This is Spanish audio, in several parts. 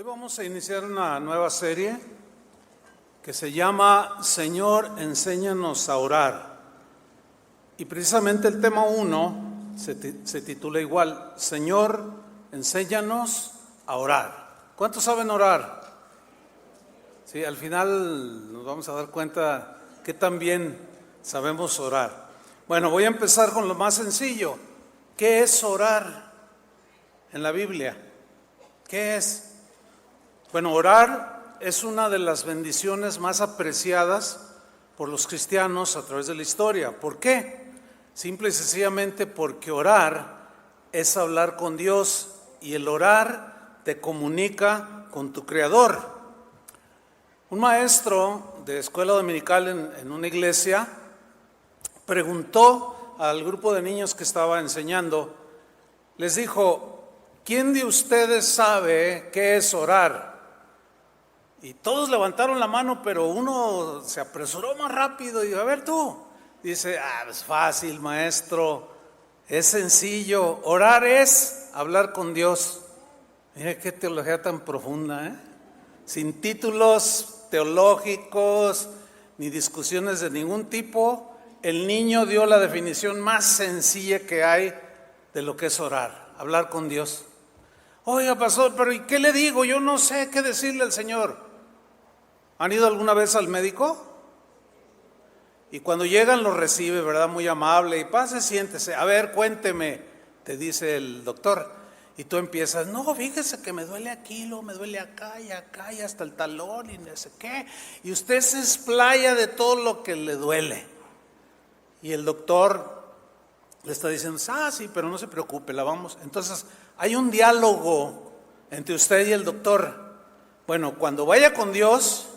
Hoy vamos a iniciar una nueva serie que se llama Señor, enséñanos a orar. Y precisamente el tema 1 se titula igual, Señor, enséñanos a orar. ¿Cuántos saben orar? Sí, al final nos vamos a dar cuenta que también sabemos orar. Bueno, voy a empezar con lo más sencillo. ¿Qué es orar en la Biblia? ¿Qué es? Bueno, orar es una de las bendiciones más apreciadas por los cristianos a través de la historia. ¿Por qué? Simple y sencillamente porque orar es hablar con Dios y el orar te comunica con tu Creador. Un maestro de escuela dominical en una iglesia preguntó al grupo de niños que estaba enseñando, les dijo, ¿quién de ustedes sabe qué es orar? Y todos levantaron la mano, pero uno se apresuró más rápido y dijo, a ver tú. Dice, es fácil, maestro, es sencillo. Orar es hablar con Dios. Mira qué teología tan profunda, ¿eh? Sin títulos teológicos ni discusiones de ningún tipo, el niño dio la definición más sencilla que hay de lo que es orar, hablar con Dios. Oiga, pastor, pero ¿y qué le digo? Yo no sé qué decirle al Señor. ¿Han ido alguna vez al médico? Y cuando llegan lo recibe, ¿verdad? Muy amable. Y pase, siéntese. A ver, cuénteme, te dice el doctor. Y tú empiezas, no, fíjese que me duele aquí, luego me duele acá y hasta el talón y no sé qué. Y usted se explaya de todo lo que le duele. Y el doctor le está diciendo, sí, pero no se preocupe, la vamos. Entonces, hay un diálogo entre usted y el doctor. Bueno, cuando vaya con Dios,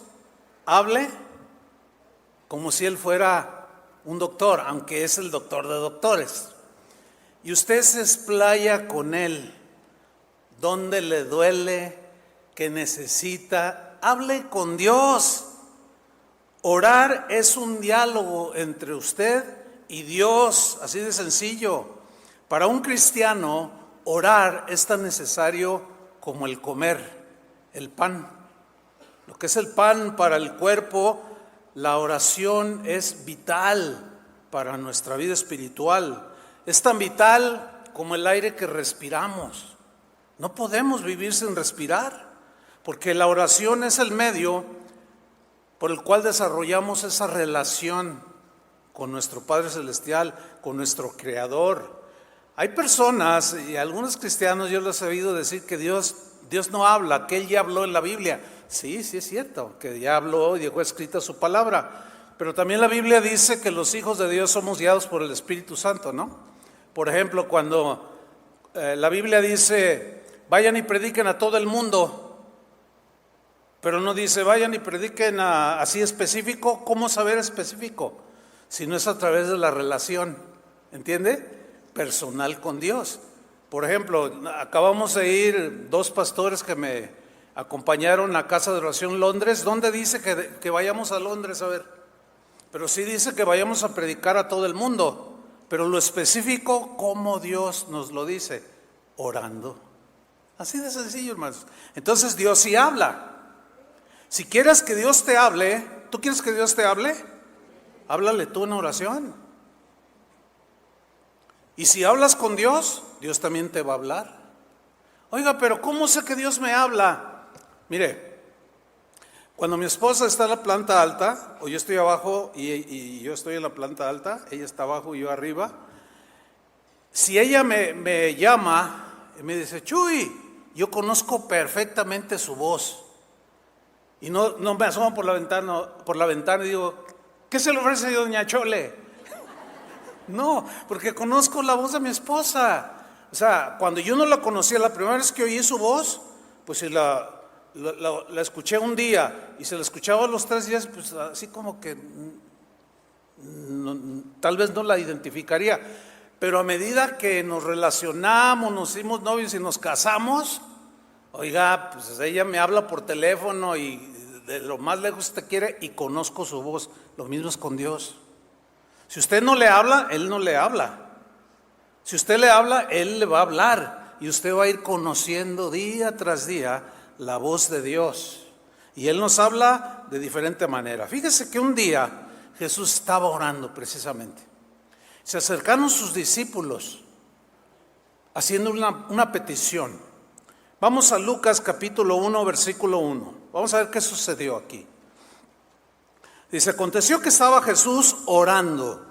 hable como si Él fuera un doctor, aunque es el doctor de doctores. Y usted se explaya con Él, donde le duele, que necesita, hable con Dios. Orar es un diálogo entre usted y Dios, así de sencillo. Para un cristiano, orar es tan necesario como el comer, el pan. Lo que es el pan para el cuerpo, la oración es vital para nuestra vida espiritual. Es tan vital como el aire que respiramos. No podemos vivir sin respirar, porque la oración es el medio por el cual desarrollamos esa relación con nuestro Padre Celestial, con nuestro Creador. Hay personas, y algunos cristianos yo les he oído decir que Dios no habla, que Él ya habló en la Biblia. Sí es cierto, que ya habló y dejó escrita su palabra. Pero también la Biblia dice que los hijos de Dios somos guiados por el Espíritu Santo, ¿no? Por ejemplo, cuando la Biblia dice, vayan y prediquen a todo el mundo, pero no dice, vayan y prediquen así específico. ¿Cómo saber específico? Si no es a través de la relación, ¿entiende? Personal con Dios. Por ejemplo, acabamos de ir 2 pastores que me acompañaron a Casa de Oración Londres. ¿Dónde dice que vayamos a Londres? A ver, pero sí dice que vayamos a predicar a todo el mundo. Pero lo específico, ¿cómo Dios nos lo dice? Orando. Así de sencillo, hermanos. Entonces Dios sí habla. Si quieres que Dios te hable, ¿tú quieres que Dios te hable? Háblale tú en oración. Y si hablas con Dios, Dios también te va a hablar. Oiga, pero ¿cómo sé que Dios me habla? Mire, cuando mi esposa está en la planta alta, o yo estoy abajo y yo estoy en la planta alta, ella está abajo y yo arriba, si ella me llama y me dice, Chuy, yo conozco perfectamente su voz. Y no me asomo por la ventana y digo, ¿qué se le ofrece a doña Chole? No, porque conozco la voz de mi esposa. O sea, cuando yo no la conocía, la primera vez que oí su voz, pues si la escuché un día y se la escuchaba a los 3 días, pues así como que tal vez no la identificaría. Pero a medida que nos relacionamos, nos hicimos novios y nos casamos, oiga, pues ella me habla por teléfono y de lo más lejos te quiere y conozco su voz. Lo mismo es con Dios. Si usted no le habla, Él no le habla. Si usted le habla, Él le va a hablar. Y usted va a ir conociendo día tras día la voz de Dios. Y Él nos habla de diferente manera. Fíjese que un día Jesús estaba orando precisamente. Se acercaron sus discípulos haciendo una petición. Vamos a Lucas capítulo 1, versículo 1. Vamos a ver qué sucedió aquí. Dice, aconteció que estaba Jesús orando,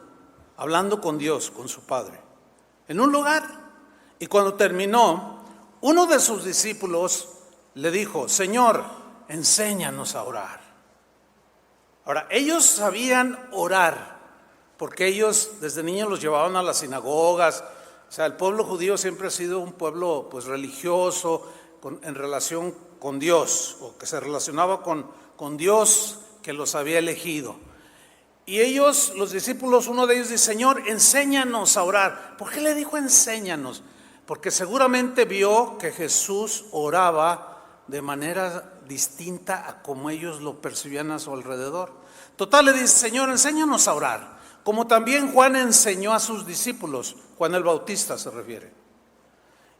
hablando con Dios, con su Padre, en un lugar. Y cuando terminó, uno de sus discípulos le dijo, Señor, enséñanos a orar. Ahora, ellos sabían orar, porque ellos desde niños los llevaban a las sinagogas. O sea, el pueblo judío siempre ha sido un pueblo pues religioso, en relación con Dios, o que se relacionaba con Dios que los había elegido. Y ellos, los discípulos, uno de ellos dice, Señor, enséñanos a orar. ¿Por qué le dijo enséñanos? Porque seguramente vio que Jesús oraba de manera distinta a como ellos lo percibían a su alrededor. Total, le dice, Señor, enséñanos a orar, como también Juan enseñó a sus discípulos, Juan el Bautista se refiere.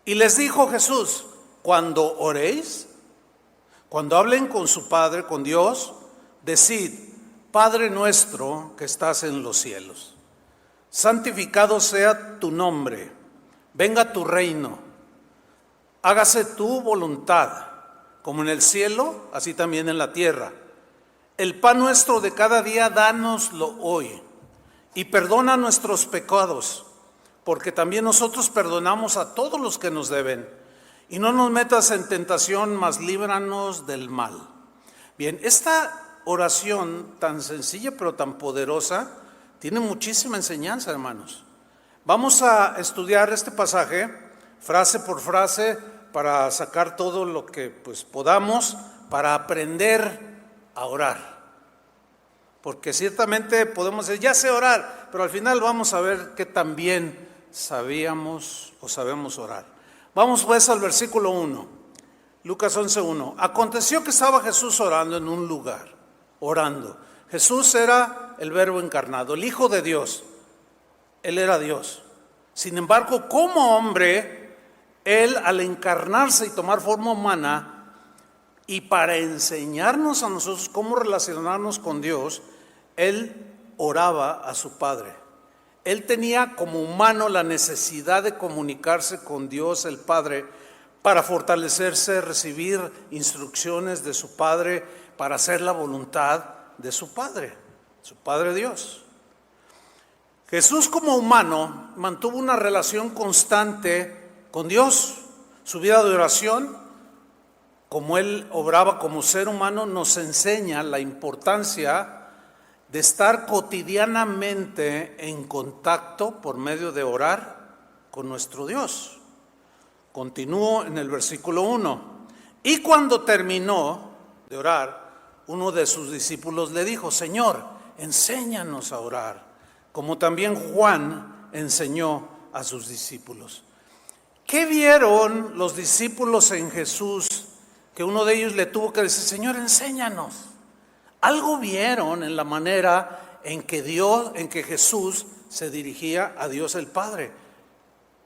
Y les dijo Jesús, cuando oréis, cuando hablen con su Padre, con Dios, decid, Padre nuestro que estás en los cielos, santificado sea tu nombre, venga tu reino, hágase tu voluntad, como en el cielo, así también en la tierra. El pan nuestro de cada día, dánoslo hoy, y perdona nuestros pecados, porque también nosotros perdonamos a todos los que nos deben, y no nos metas en tentación, mas líbranos del mal. Bien, esta oración tan sencilla pero tan poderosa tiene muchísima enseñanza, hermanos. Vamos a estudiar este pasaje frase por frase para sacar todo lo que pues podamos para aprender a orar. Porque ciertamente podemos decir, ya sé orar, pero al final vamos a ver qué tan bien sabíamos o sabemos orar. Vamos pues al versículo 1, Lucas 11:1. Aconteció que estaba Jesús orando en un lugar, orando. Jesús era el Verbo encarnado, el Hijo de Dios. Él era Dios. Sin embargo, como hombre, Él al encarnarse y tomar forma humana, y para enseñarnos a nosotros cómo relacionarnos con Dios, Él oraba a su Padre. Él tenía como humano la necesidad de comunicarse con Dios el Padre para fortalecerse, recibir instrucciones de su Padre, para hacer la voluntad de su Padre Dios. Jesús como humano mantuvo una relación constante con Dios. Su vida de oración, como Él obraba como ser humano, nos enseña la importancia de estar cotidianamente en contacto por medio de orar con nuestro Dios. Continúo en el versículo 1. Y cuando terminó de orar, uno de sus discípulos le dijo, Señor, enséñanos a orar, como también Juan enseñó a sus discípulos. ¿Qué vieron los discípulos en Jesús? Que uno de ellos le tuvo que decir, Señor, enséñanos. Algo vieron en la manera en que Jesús se dirigía a Dios el Padre.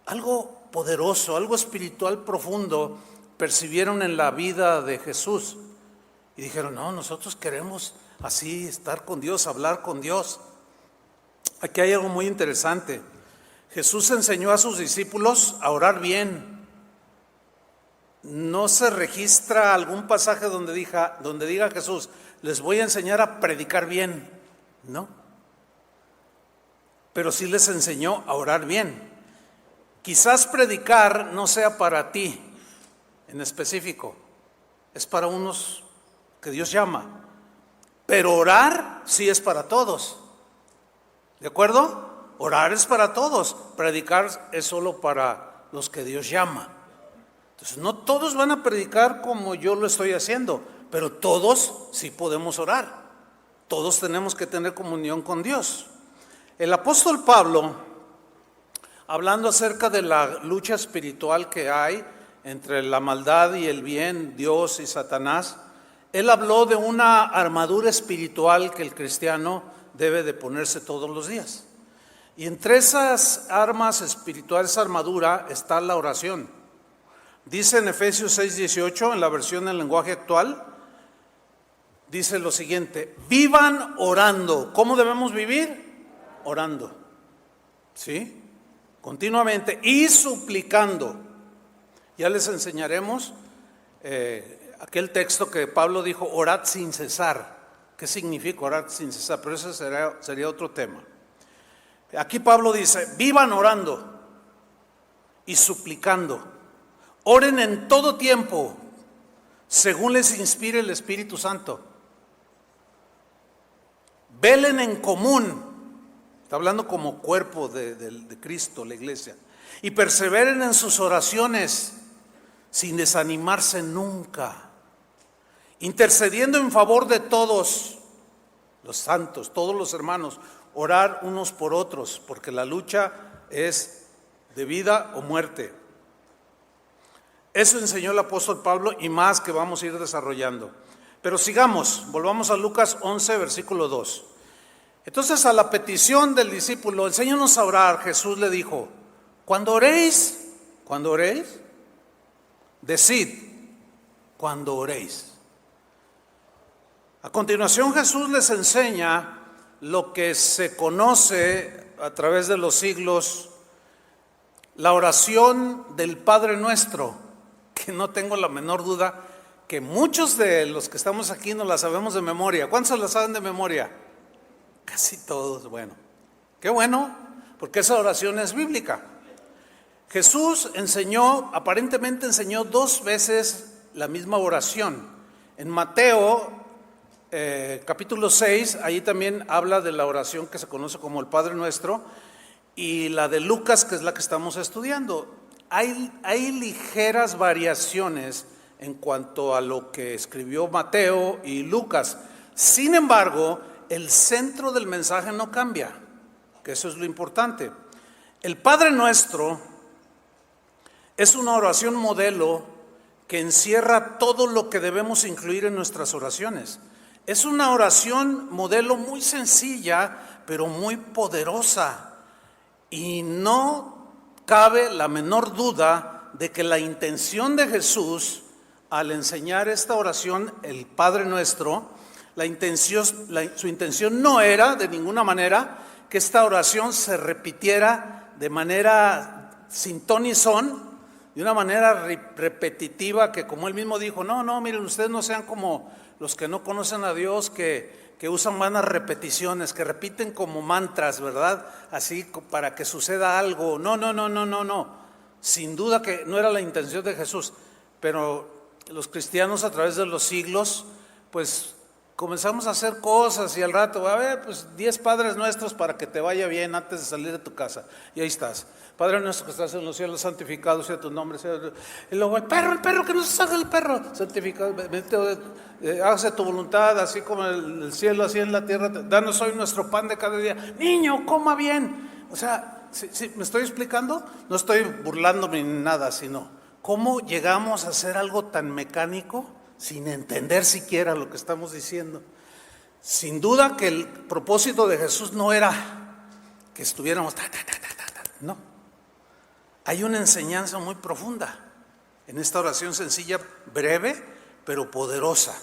Algo poderoso, algo espiritual profundo percibieron en la vida de Jesús. Y dijeron, no, nosotros queremos así estar con Dios, hablar con Dios. Aquí hay algo muy interesante. Jesús enseñó a sus discípulos a orar bien. No se registra algún pasaje donde diga Jesús, les voy a enseñar a predicar bien, ¿no? Pero sí les enseñó a orar bien. Quizás predicar no sea para ti en específico, es para unos que Dios llama, pero orar sí es para todos, ¿de acuerdo? Orar es para todos, predicar es solo para los que Dios llama. Entonces no todos van a predicar como yo lo estoy haciendo, pero todos sí podemos orar. Todos tenemos que tener comunión con Dios. El apóstol Pablo, hablando acerca de la lucha espiritual que hay entre la maldad y el bien, Dios y Satanás, él habló de una armadura espiritual que el cristiano debe de ponerse todos los días. Y entre esas armas espirituales, esa armadura, está la oración. Dice en Efesios 6:18, en la versión del lenguaje actual, dice lo siguiente: vivan orando. ¿Cómo debemos vivir? Orando, ¿sí? Continuamente y suplicando. Ya les enseñaremos aquel texto que Pablo dijo, orad sin cesar. ¿Qué significa orar sin cesar? Pero ese sería otro tema. Aquí Pablo dice, vivan orando y suplicando. Oren en todo tiempo, según les inspire el Espíritu Santo. Velen en común, está hablando como cuerpo de Cristo, la iglesia. Y perseveren en sus oraciones, sin desanimarse nunca. Intercediendo en favor de todos los santos, todos los hermanos, orar unos por otros, porque la lucha es de vida o muerte. Eso enseñó el apóstol Pablo y más que vamos a ir desarrollando. Pero sigamos, volvamos a Lucas 11, versículo 2. Entonces, a la petición del discípulo, enséñanos a orar, Jesús le dijo, cuando oréis, decid, cuando oréis. A continuación Jesús les enseña lo que se conoce a través de los siglos, la oración del Padre Nuestro, que no tengo la menor duda que muchos de los que estamos aquí no la sabemos de memoria. ¿Cuántos la saben de memoria? Casi todos. Bueno, qué bueno, porque esa oración es bíblica. Jesús aparentemente enseñó 2 veces la misma oración. En Mateo capítulo 6, ahí también habla de la oración que se conoce como el Padre Nuestro, y la de Lucas, que es la que estamos estudiando. Hay ligeras variaciones en cuanto a lo que escribió Mateo y Lucas. Sin embargo, el centro del mensaje no cambia, que eso es lo importante. El Padre Nuestro es una oración modelo que encierra todo lo que debemos incluir en nuestras oraciones. Es una oración modelo muy sencilla, pero muy poderosa. Y no cabe la menor duda de que la intención de Jesús al enseñar esta oración, el Padre Nuestro, su intención no era de ninguna manera que esta oración se repitiera de manera sin ton y son, de una manera repetitiva, que como él mismo dijo, no, miren, ustedes no sean como los que no conocen a Dios, que usan vanas repeticiones, que repiten como mantras, ¿verdad? Así para que suceda algo. No. Sin duda que no era la intención de Jesús, pero los cristianos a través de los siglos, pues comenzamos a hacer cosas y al rato, a ver, pues 10 Padres Nuestros para que te vaya bien antes de salir de tu casa. Y ahí estás. Padre nuestro que estás en los cielos, santificado sea tu nombre. Y luego el perro, que no se salga el perro. Santificado, hágase tu voluntad, así como en el cielo, así en la tierra. Danos hoy nuestro pan de cada día. Niño, coma bien. O sea, ¿sí, me estoy explicando? No estoy burlándome ni nada, sino ¿cómo llegamos a hacer algo tan mecánico sin entender siquiera lo que estamos diciendo? Sin duda que el propósito de Jesús no era que estuviéramos no. Hay una enseñanza muy profunda en esta oración sencilla, breve, pero poderosa.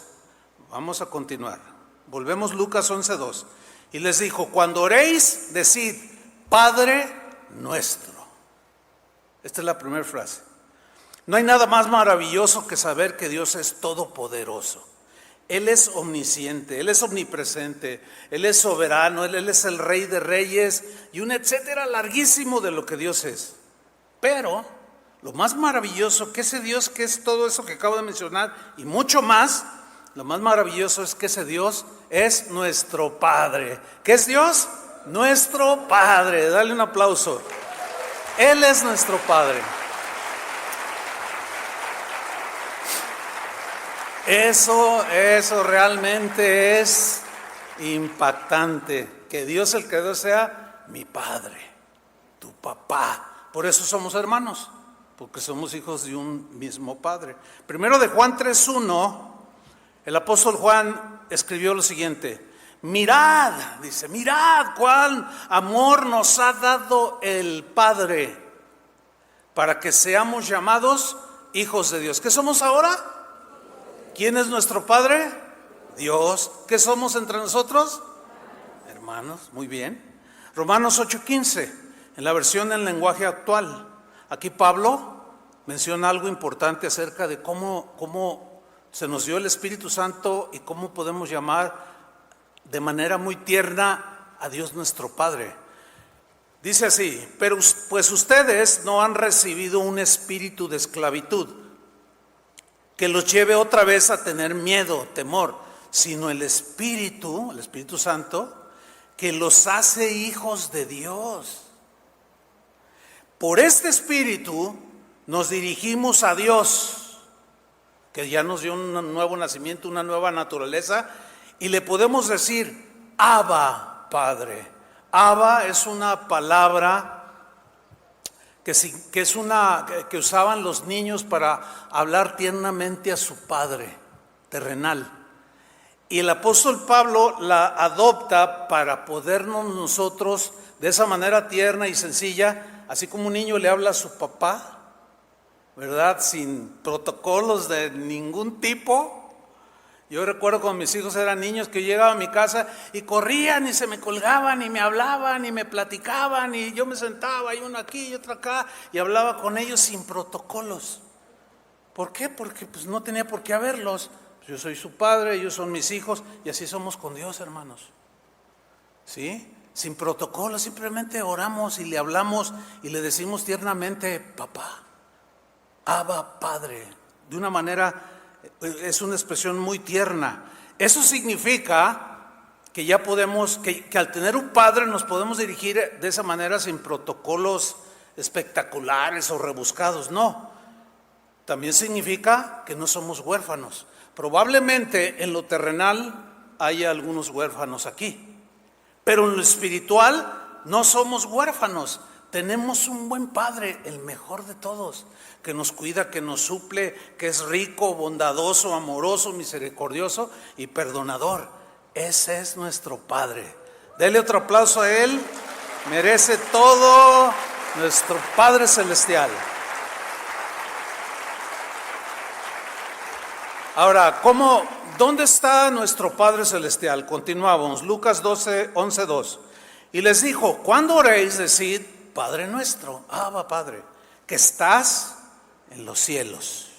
Vamos a continuar. Volvemos Lucas 11:2. Y les dijo, cuando oréis, decid, Padre Nuestro. Esta es la primera frase. No hay nada más maravilloso que saber que Dios es todopoderoso. Él es omnisciente, Él es omnipresente, Él es soberano, Él es el Rey de Reyes y un etcétera larguísimo de lo que Dios es. Pero lo más maravilloso que ese Dios, que es todo eso que acabo de mencionar y mucho más, lo más maravilloso es que ese Dios es nuestro Padre. ¿Qué es Dios? Nuestro Padre. Dale un aplauso. Él es nuestro Padre. Eso realmente es impactante. Que Dios el Creador sea mi Padre, tu papá. Por eso somos hermanos, porque somos hijos de un mismo Padre. Primero de Juan 3:1, el apóstol Juan escribió lo siguiente: mirad, dice, mirad cuán amor nos ha dado el Padre para que seamos llamados hijos de Dios. ¿Qué somos ahora? ¿Quién es nuestro Padre? Dios. ¿Qué somos entre nosotros? Hermanos, muy bien. Romanos 8:15, en la versión en lenguaje actual. Aquí Pablo menciona algo importante acerca de cómo se nos dio el Espíritu Santo y cómo podemos llamar de manera muy tierna a Dios nuestro Padre. Dice así: pero pues ustedes no han recibido un espíritu de esclavitud que los lleve otra vez a tener miedo, temor, sino el Espíritu Santo, que los hace hijos de Dios. Por este Espíritu nos dirigimos a Dios, que ya nos dio un nuevo nacimiento, una nueva naturaleza, y le podemos decir: Abba, Padre. Abba es una palabra que usaban los niños para hablar tiernamente a su padre terrenal. Y el apóstol Pablo la adopta para podernos nosotros, de esa manera tierna y sencilla, así como un niño le habla a su papá, ¿verdad? Sin protocolos de ningún tipo. Yo recuerdo cuando mis hijos eran niños que yo llegaba a mi casa y corrían y se me colgaban y me hablaban y me platicaban, y yo me sentaba y uno aquí y otro acá y hablaba con ellos sin protocolos. ¿Por qué? Porque pues no tenía por qué haberlos. Yo soy su padre, ellos son mis hijos, y así somos con Dios, hermanos. ¿Sí? Sin protocolo, simplemente oramos y le hablamos y le decimos tiernamente: Papá, Abba, Padre. De una manera, es una expresión muy tierna. Eso significa que ya podemos, que al tener un padre nos podemos dirigir de esa manera sin protocolos espectaculares o rebuscados. No, también significa que no somos huérfanos. Probablemente en lo terrenal haya algunos huérfanos aquí, pero en lo espiritual no somos huérfanos. Tenemos un buen Padre, el mejor de todos, que nos cuida, que nos suple, que es rico, bondadoso, amoroso, misericordioso y perdonador. Ese es nuestro Padre. Dele otro aplauso a Él. Merece todo nuestro Padre Celestial. Ahora, ¿dónde está nuestro Padre Celestial? Continuamos, Lucas 11:2. Y les dijo: cuando oréis, decid: Padre nuestro, Abba, Padre, que estás en los cielos.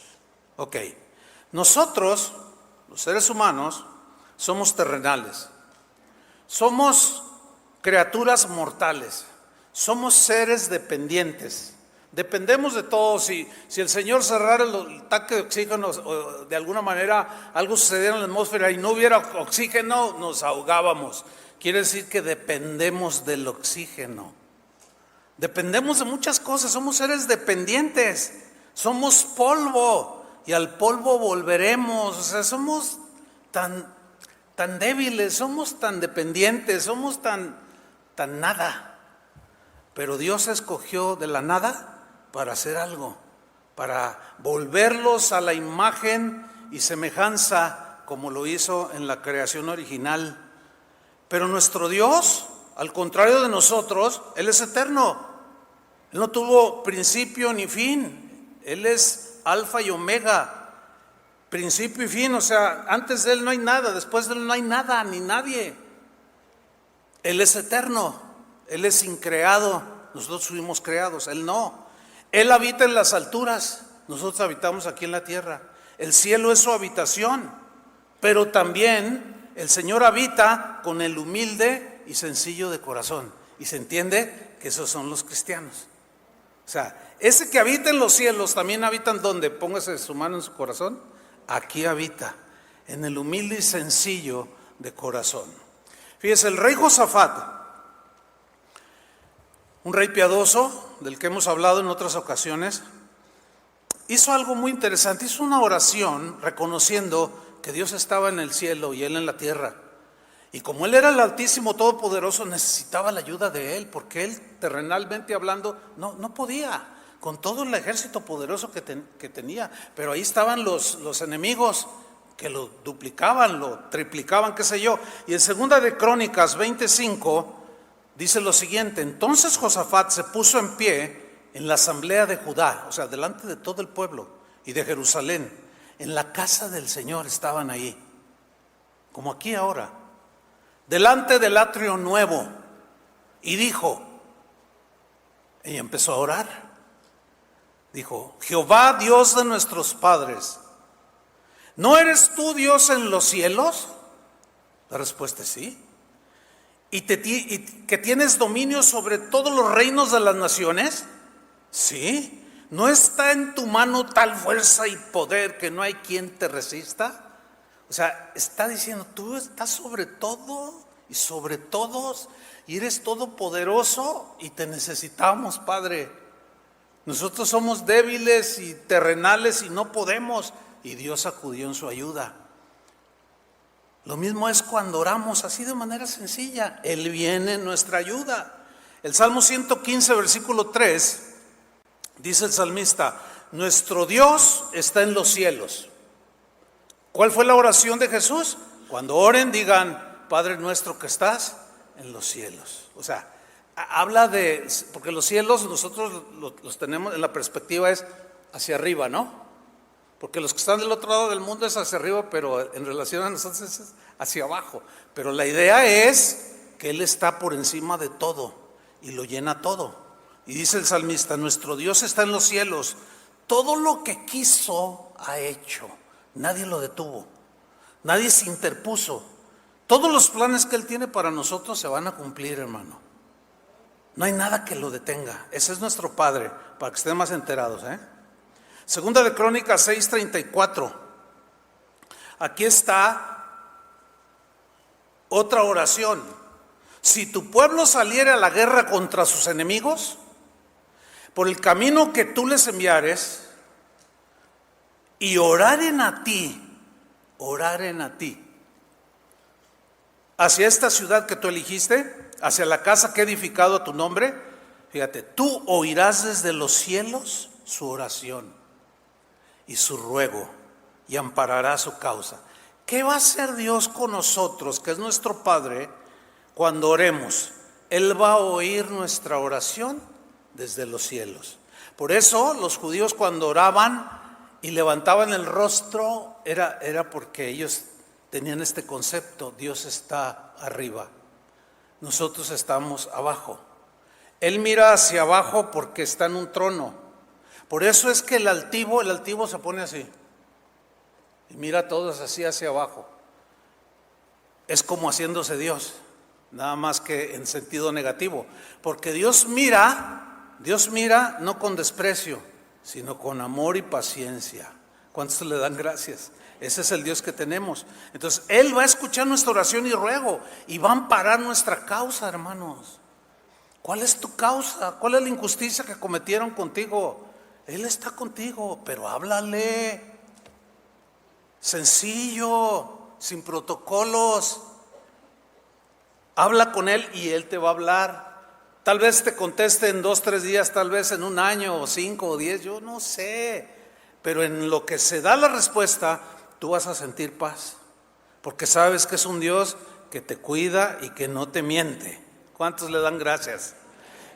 Ok, nosotros, los seres humanos, somos terrenales. Somos criaturas mortales. Somos seres dependientes. Dependemos de todo. Si el Señor cerrara el tanque de oxígeno, o de alguna manera algo sucediera en la atmósfera y no hubiera oxígeno, nos ahogábamos. Quiere decir que dependemos del oxígeno. Dependemos de muchas cosas. Somos seres dependientes. Somos polvo y al polvo volveremos. O sea, somos tan débiles, somos tan dependientes, somos tan nada. Pero Dios escogió de la nada para hacer algo, para volverlos a la imagen y semejanza como lo hizo en la creación original. Pero nuestro Dios, al contrario de nosotros, Él es eterno. Él no tuvo principio ni fin. Él es alfa y omega, principio y fin. O sea, antes de Él no hay nada, después de Él no hay nada ni nadie. Él es eterno, Él es increado. Nosotros fuimos creados, Él no. Él habita en las alturas, nosotros habitamos aquí en la tierra. El cielo es su habitación, pero también el Señor habita con el humilde y sencillo de corazón. Y se entiende que esos son los cristianos. O sea, ese que habita en los cielos también habita en donde, póngase su mano en su corazón. Aquí habita, en el humilde y sencillo de corazón. Fíjese, el rey Josafat, un rey piadoso del que hemos hablado en otras ocasiones, hizo algo muy interesante. Hizo una oración reconociendo que Dios estaba en el cielo y Él en la tierra. Y como Él era el Altísimo Todopoderoso, necesitaba la ayuda de Él, porque Él, terrenalmente hablando, no podía, con todo el ejército poderoso que tenía. Pero ahí estaban los enemigos que lo duplicaban, lo triplicaban, qué sé yo. Y en 2 de Crónicas 25 dice lo siguiente: entonces Josafat se puso en pie en la asamblea de Judá, o sea, delante de todo el pueblo, y de Jerusalén. En la casa del Señor estaban ahí, como aquí ahora, delante del atrio nuevo, y dijo, y empezó a orar, dijo: Jehová, Dios de nuestros padres, ¿no eres tú Dios en los cielos? La respuesta es sí. ¿Y que tienes dominio sobre todos los reinos de las naciones? Sí. ¿No está en tu mano tal fuerza y poder que no hay quien te resista? O sea, está diciendo, tú estás sobre todo y sobre todos, y eres todopoderoso, y te necesitamos, Padre. Nosotros somos débiles y terrenales y no podemos, y Dios acudió en su ayuda. Lo mismo es cuando oramos así de manera sencilla, Él viene en nuestra ayuda. El Salmo 115, versículo 3, dice el salmista: nuestro Dios está en los cielos. ¿Cuál fue la oración de Jesús? Cuando oren, digan: Padre nuestro que estás en los cielos. O sea, habla de, porque los cielos nosotros los tenemos en la perspectiva es hacia arriba, ¿no? Porque los que están del otro lado del mundo es hacia arriba, pero en relación a nosotros es hacia abajo. Pero la idea es que Él está por encima de todo y lo llena todo. Y dice el salmista: nuestro Dios está en los cielos, todo lo que quiso ha hecho, nadie lo detuvo, nadie se interpuso. Todos los planes que Él tiene para nosotros se van a cumplir, hermano. No hay nada que lo detenga. Ese es nuestro Padre, para que estén más enterados, Segunda de Crónicas 6:34. Aquí está otra oración. Si tu pueblo saliera a la guerra contra sus enemigos, por el camino que tú les enviares, y oraren a ti, hacia esta ciudad que tú eligiste, hacia la casa que he edificado a tu nombre, fíjate, tú oirás desde los cielos su oración y su ruego, y amparará su causa. ¿Qué va a hacer Dios con nosotros, que es nuestro Padre, cuando oremos? Él va a oír nuestra oración desde los cielos. Por eso los judíos, cuando oraban y levantaban el rostro, era porque ellos tenían este concepto: Dios está arriba, nosotros estamos abajo. Él mira hacia abajo porque está en un trono. Por eso es que el altivo se pone así y mira a todos así hacia abajo. Es como haciéndose Dios, nada más que en sentido negativo, porque Dios mira no con desprecio, sino con amor y paciencia. ¿Cuántos le dan gracias? Ese es el Dios que tenemos. Entonces Él va a escuchar nuestra oración y ruego, y va a amparar nuestra causa, hermanos. ¿Cuál es tu causa? ¿Cuál es la injusticia que cometieron contigo? Él está contigo, pero háblale sencillo, sin protocolos. Habla con Él y Él te va a hablar. Tal vez te conteste en 2, 3 días, tal vez en 1 año, o 5 o 10, yo no sé. Pero en lo que se da la respuesta, tú vas a sentir paz, porque sabes que es un Dios que te cuida y que no te miente. ¿Cuántos le dan gracias?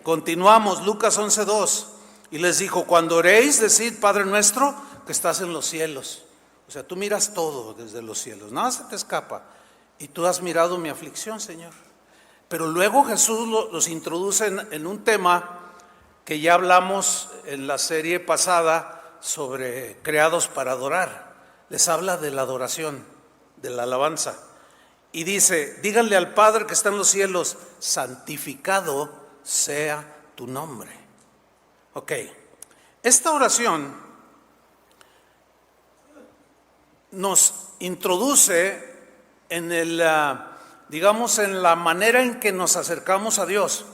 Continuamos, Lucas 11:2. Y les dijo: cuando oréis, decid: Padre nuestro que estás en los cielos. O sea, tú miras todo desde los cielos, nada se te escapa. Y tú has mirado mi aflicción, Señor. Pero luego Jesús los introduce en un tema que ya hablamos en la serie pasada sobre creados para adorar. Les habla de la adoración, de la alabanza. Y dice: díganle al Padre que está en los cielos, santificado sea tu nombre. Ok, esta oración nos introduce en en la manera en que nos acercamos a Dios,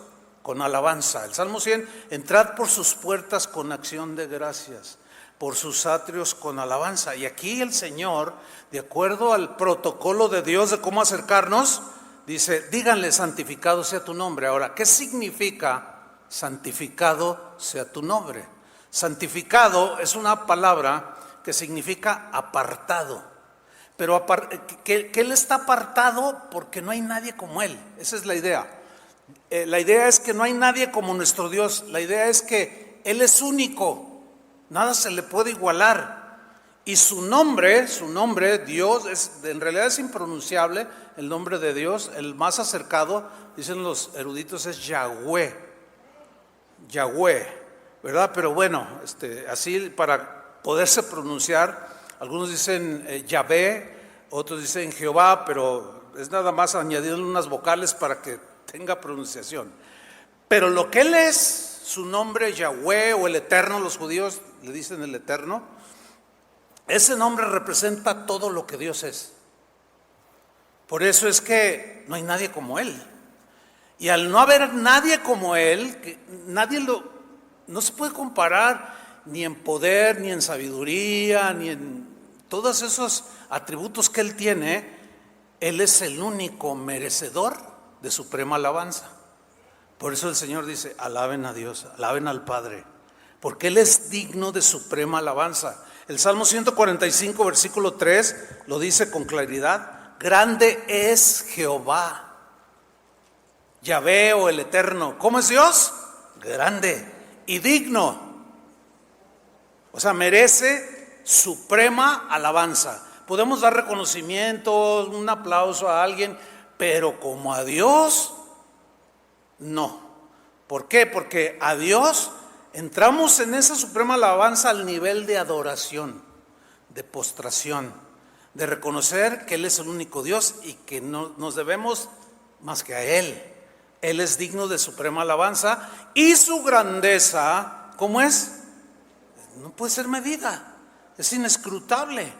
con alabanza. El Salmo 100, entrad por sus puertas con acción de gracias, por sus atrios con alabanza. Y aquí el Señor, de acuerdo al protocolo de Dios de cómo acercarnos, dice: díganle: santificado sea tu nombre. Ahora, ¿qué significa santificado sea tu nombre? Santificado es una palabra que significa apartado, pero que Él está apartado porque no hay nadie como Él. Esa es la idea. La idea es que no hay nadie como nuestro Dios. La idea es que Él es único, nada se le puede igualar. Y su nombre, Dios, en realidad es impronunciable. El nombre de Dios, el más acercado, dicen los eruditos, es Yahweh, ¿verdad? Pero bueno, así para poderse pronunciar, algunos dicen Yahvé, otros dicen Jehová, pero es nada más añadirle unas vocales para que tenga pronunciación. Pero lo que Él es, su nombre Yahweh o el Eterno, los judíos le dicen el Eterno, ese nombre representa todo lo que Dios es. Por eso es que no hay nadie como Él. Y al no haber nadie como Él, no se puede comparar ni en poder, ni en sabiduría, ni en todos esos atributos que Él tiene. Él es el único merecedor de suprema alabanza. Por eso el Señor dice, alaben a Dios, alaben al Padre, porque Él es digno de suprema alabanza. El Salmo 145, versículo 3, lo dice con claridad. Grande es Jehová, Yahvé o el Eterno. ¿Cómo es Dios? Grande y digno. O sea, merece suprema alabanza. Podemos dar reconocimiento, un aplauso a alguien, pero como a Dios, no. ¿Por qué? Porque a Dios entramos en esa suprema alabanza al nivel de adoración, de postración, de reconocer que Él es el único Dios y que no nos debemos más que a Él. Él es digno de suprema alabanza y su grandeza, ¿cómo es? No puede ser medida, es inescrutable.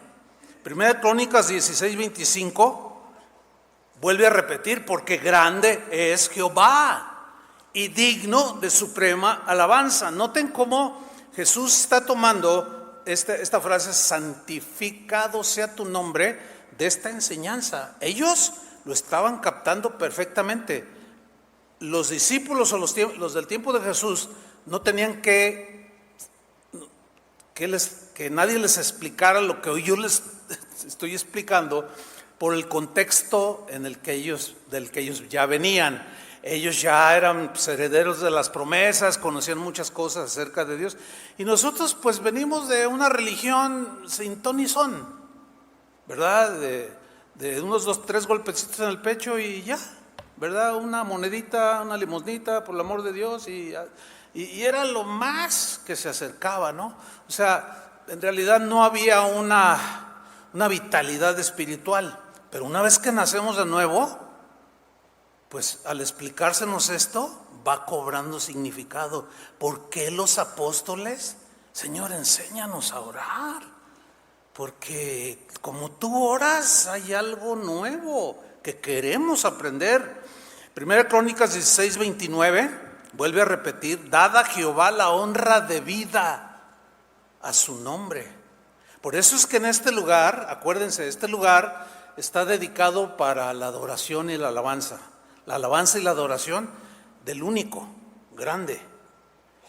Primera Crónicas 16:25 vuelve a repetir, porque grande es Jehová y digno de suprema alabanza. Noten cómo Jesús está tomando esta frase, santificado sea tu nombre, de esta enseñanza. Ellos lo estaban captando perfectamente. Los discípulos o los del tiempo de Jesús no tenían que nadie les explicara lo que hoy yo les estoy explicando, por el contexto del que ellos ya venían. Ellos ya eran herederos de las promesas, conocían muchas cosas acerca de Dios. Y nosotros pues venimos de una religión sin ton ni son, ¿verdad? De unos 2, 3 golpecitos en el pecho y ya, ¿verdad? Una monedita, una limosnita, por el amor de Dios, y era lo más que se acercaba, ¿no? O sea, en realidad no había una vitalidad espiritual. Pero una vez que nacemos de nuevo, pues al explicársenos esto, va cobrando significado. ¿Por qué los apóstoles? Señor, enséñanos a orar, porque como tú oras hay algo nuevo que queremos aprender. Primera Crónicas 16:29 vuelve a repetir, dad a Jehová la honra debida a su nombre. Por eso es que en este lugar, acuérdense, este lugar está dedicado para la adoración y la alabanza y la adoración del único, grande.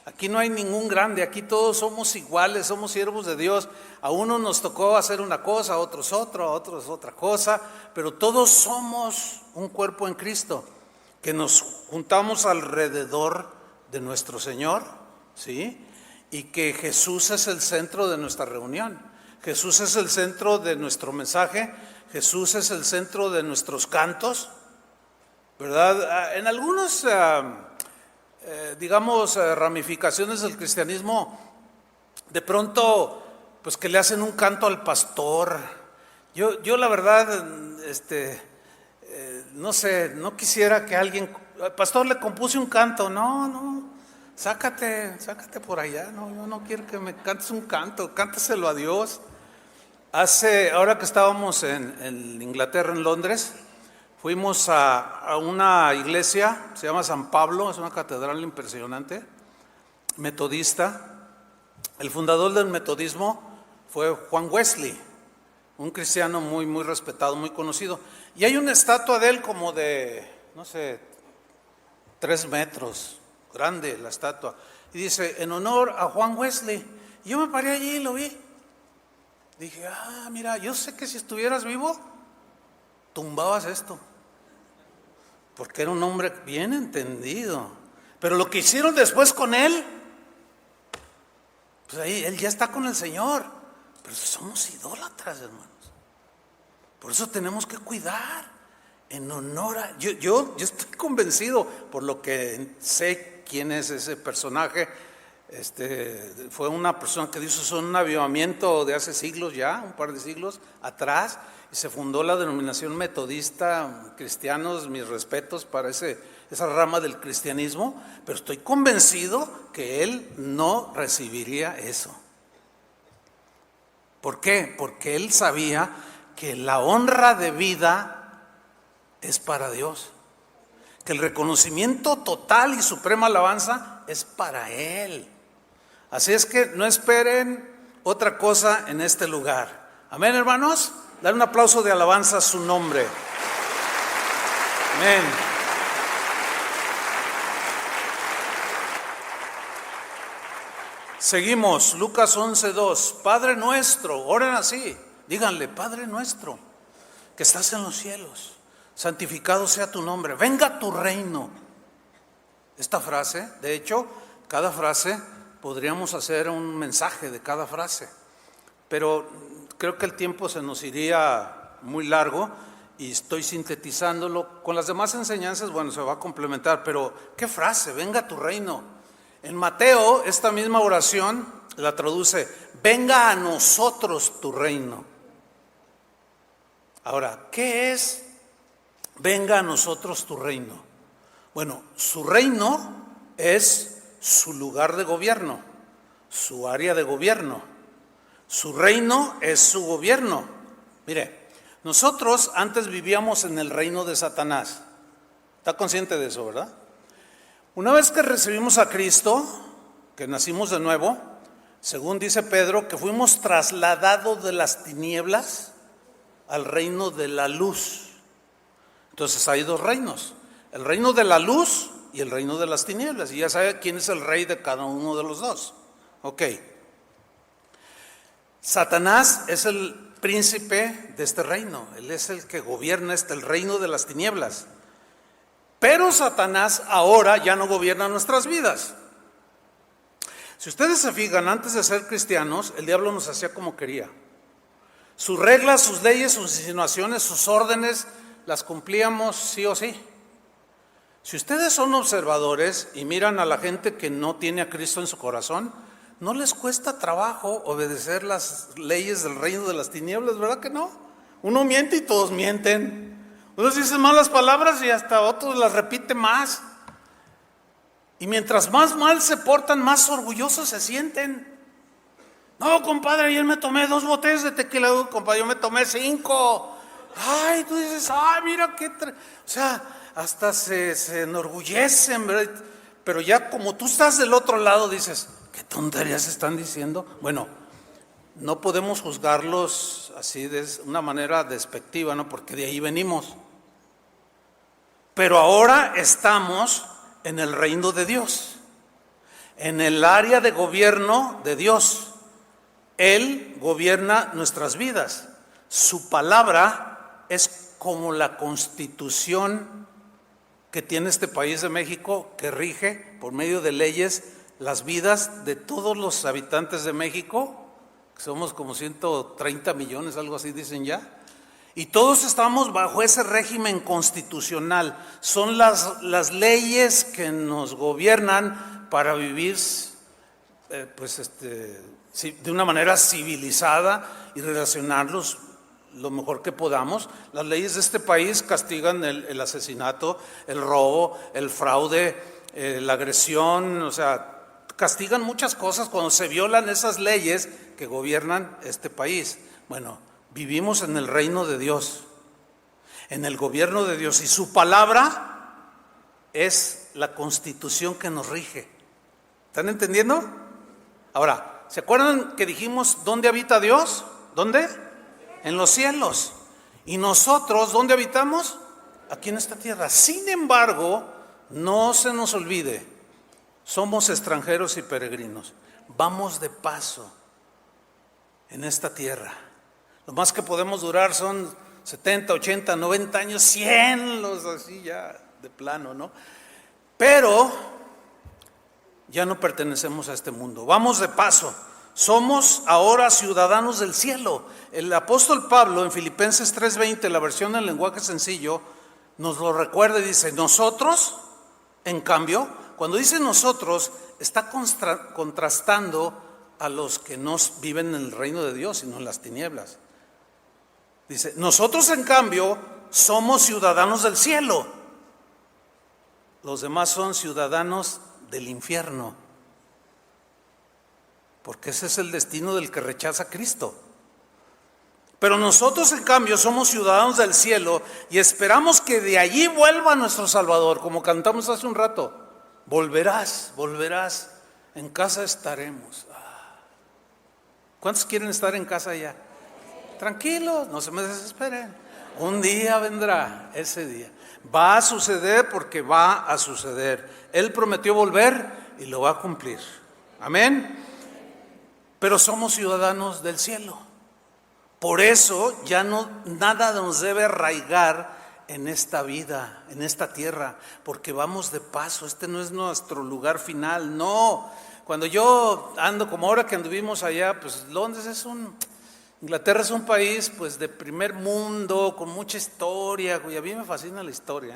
Aquí no hay ningún grande, aquí todos somos iguales, somos siervos de Dios. A uno nos tocó hacer una cosa, a otros otra cosa, pero todos somos un cuerpo en Cristo, que nos juntamos alrededor de nuestro Señor, ¿sí? Y que Jesús es el centro de nuestra reunión. Jesús es el centro de nuestro mensaje, Jesús es el centro de nuestros cantos, ¿verdad? En algunos, ramificaciones del cristianismo, de pronto, pues que le hacen un canto al pastor. Yo la verdad, no sé, no quisiera que alguien, pastor, le compuse un canto. No, sácate por allá. No, yo no quiero que me cantes un canto, cántaselo a Dios. Ahora que estábamos en Inglaterra, en Londres, fuimos a una iglesia, se llama San Pablo, es una catedral impresionante, metodista. El fundador del metodismo fue Juan Wesley, un cristiano muy, muy respetado, muy conocido. Y hay una estatua de él como de, no sé, 3 metros, grande la estatua. Y dice, en honor a Juan Wesley. Y yo me paré allí y lo vi. Dije, mira, yo sé que si estuvieras vivo, tumbabas esto. Porque era un hombre bien entendido. Pero lo que hicieron después con él, pues ahí él ya está con el Señor. Pero somos idólatras, hermanos. Por eso tenemos que cuidar en honor a... Yo estoy convencido, por lo que sé quién es ese personaje. Fue una persona que hizo un avivamiento de hace siglos ya, un par de siglos atrás, y se fundó la denominación metodista. Cristianos, mis respetos para esa rama del cristianismo, pero estoy convencido que él no recibiría eso. ¿Por qué? Porque él sabía que la honra de vida es para Dios, que el reconocimiento total y suprema alabanza es para Él. Así es que no esperen otra cosa en este lugar. Amén, hermanos. Dale un aplauso de alabanza a su nombre. Amén. Seguimos, Lucas 11:2. Padre nuestro, oren así, díganle: Padre nuestro, que estás en los cielos, santificado sea tu nombre, venga tu reino. Esta frase, de hecho, cada frase podríamos hacer un mensaje de cada frase, pero creo que el tiempo se nos iría muy largo y estoy sintetizándolo. Con las demás enseñanzas, bueno, se va a complementar, pero ¿qué frase? Venga tu reino. En Mateo, esta misma oración la traduce: venga a nosotros tu reino. Ahora, ¿qué es venga a nosotros tu reino? Bueno, su reino es su lugar de gobierno, su área de gobierno. Su reino es su gobierno. Mire, nosotros antes vivíamos en el reino de Satanás. ¿Está consciente de eso, verdad? Una vez que recibimos a Cristo, que nacimos de nuevo, según dice Pedro, que fuimos trasladados de las tinieblas al reino de la luz. Entonces hay dos reinos: el reino de la luz y el reino de las tinieblas. Y ya sabe quién es el rey de cada uno de los dos. Ok. Satanás es el príncipe de este reino. Él es el que gobierna el reino de las tinieblas. Pero Satanás ahora ya no gobierna nuestras vidas. Si ustedes se fijan, antes de ser cristianos, el diablo nos hacía como quería. Sus reglas, sus leyes, sus insinuaciones, sus órdenes, las cumplíamos sí o sí. Si ustedes son observadores y miran a la gente que no tiene a Cristo en su corazón, no les cuesta trabajo obedecer las leyes del reino de las tinieblas, ¿verdad que no? Uno miente y todos mienten. Unos dicen malas palabras y hasta otros las repite más. Y mientras más mal se portan, más orgullosos se sienten. No, compadre, ayer me tomé 2 botellas de tequila. Compadre, yo me tomé 5. Ay, tú dices, ay, mira qué... O sea, hasta se enorgullecen, ¿verdad? Pero ya como tú estás del otro lado, dices, ¿qué tonterías están diciendo? Bueno, no podemos juzgarlos así de una manera despectiva, ¿no? Porque de ahí venimos. Pero ahora estamos en el reino de Dios, en el área de gobierno de Dios. Él gobierna nuestras vidas. Su palabra es como la constitución que tiene este país de México, que rige por medio de leyes las vidas de todos los habitantes de México, que somos como 130 millones, algo así dicen ya. Y todos estamos bajo ese régimen constitucional. Son las leyes que nos gobiernan para vivir de una manera civilizada y relacionarnos lo mejor que podamos. Las leyes de este país castigan el asesinato, el robo, el fraude, la agresión, o sea, castigan muchas cosas cuando se violan esas leyes que gobiernan este país. Bueno, vivimos en el reino de Dios, en el gobierno de Dios, y su palabra es la constitución que nos rige. ¿Están entendiendo? Ahora, ¿se acuerdan que dijimos dónde habita Dios? ¿Dónde? En los cielos. ¿Y nosotros dónde habitamos? Aquí en esta tierra. Sin embargo, no se nos olvide, somos extranjeros y peregrinos. Vamos de paso en esta tierra. Lo más que podemos durar son 70, 80, 90 años, 100, los así ya de plano, ¿no? Pero ya no pertenecemos a este mundo. Vamos de paso. Somos ahora ciudadanos del cielo. El apóstol Pablo en Filipenses 3:20, la versión en lenguaje sencillo, nos lo recuerda y dice, nosotros, en cambio, cuando dice nosotros, está contrastando a los que no viven en el reino de Dios, sino en las tinieblas. Dice, nosotros en cambio somos ciudadanos del cielo. Los demás son ciudadanos del infierno. Porque ese es el destino del que rechaza a Cristo. Pero nosotros en cambio somos ciudadanos del cielo y esperamos que de allí vuelva nuestro Salvador, como cantamos hace un rato. Volverás, volverás, en casa estaremos. ¿Cuántos quieren estar en casa ya? Tranquilos, no se me desesperen. Un día vendrá ese día. Va a suceder porque va a suceder. Él prometió volver y lo va a cumplir. Amén. Pero somos ciudadanos del cielo. Por eso ya nada nos debe arraigar en esta vida, en esta tierra, porque vamos de paso. Este no es nuestro lugar final, no. Cuando yo ando, como ahora que anduvimos allá, pues Inglaterra es un país pues de primer mundo, con mucha historia, y a mí me fascina la historia,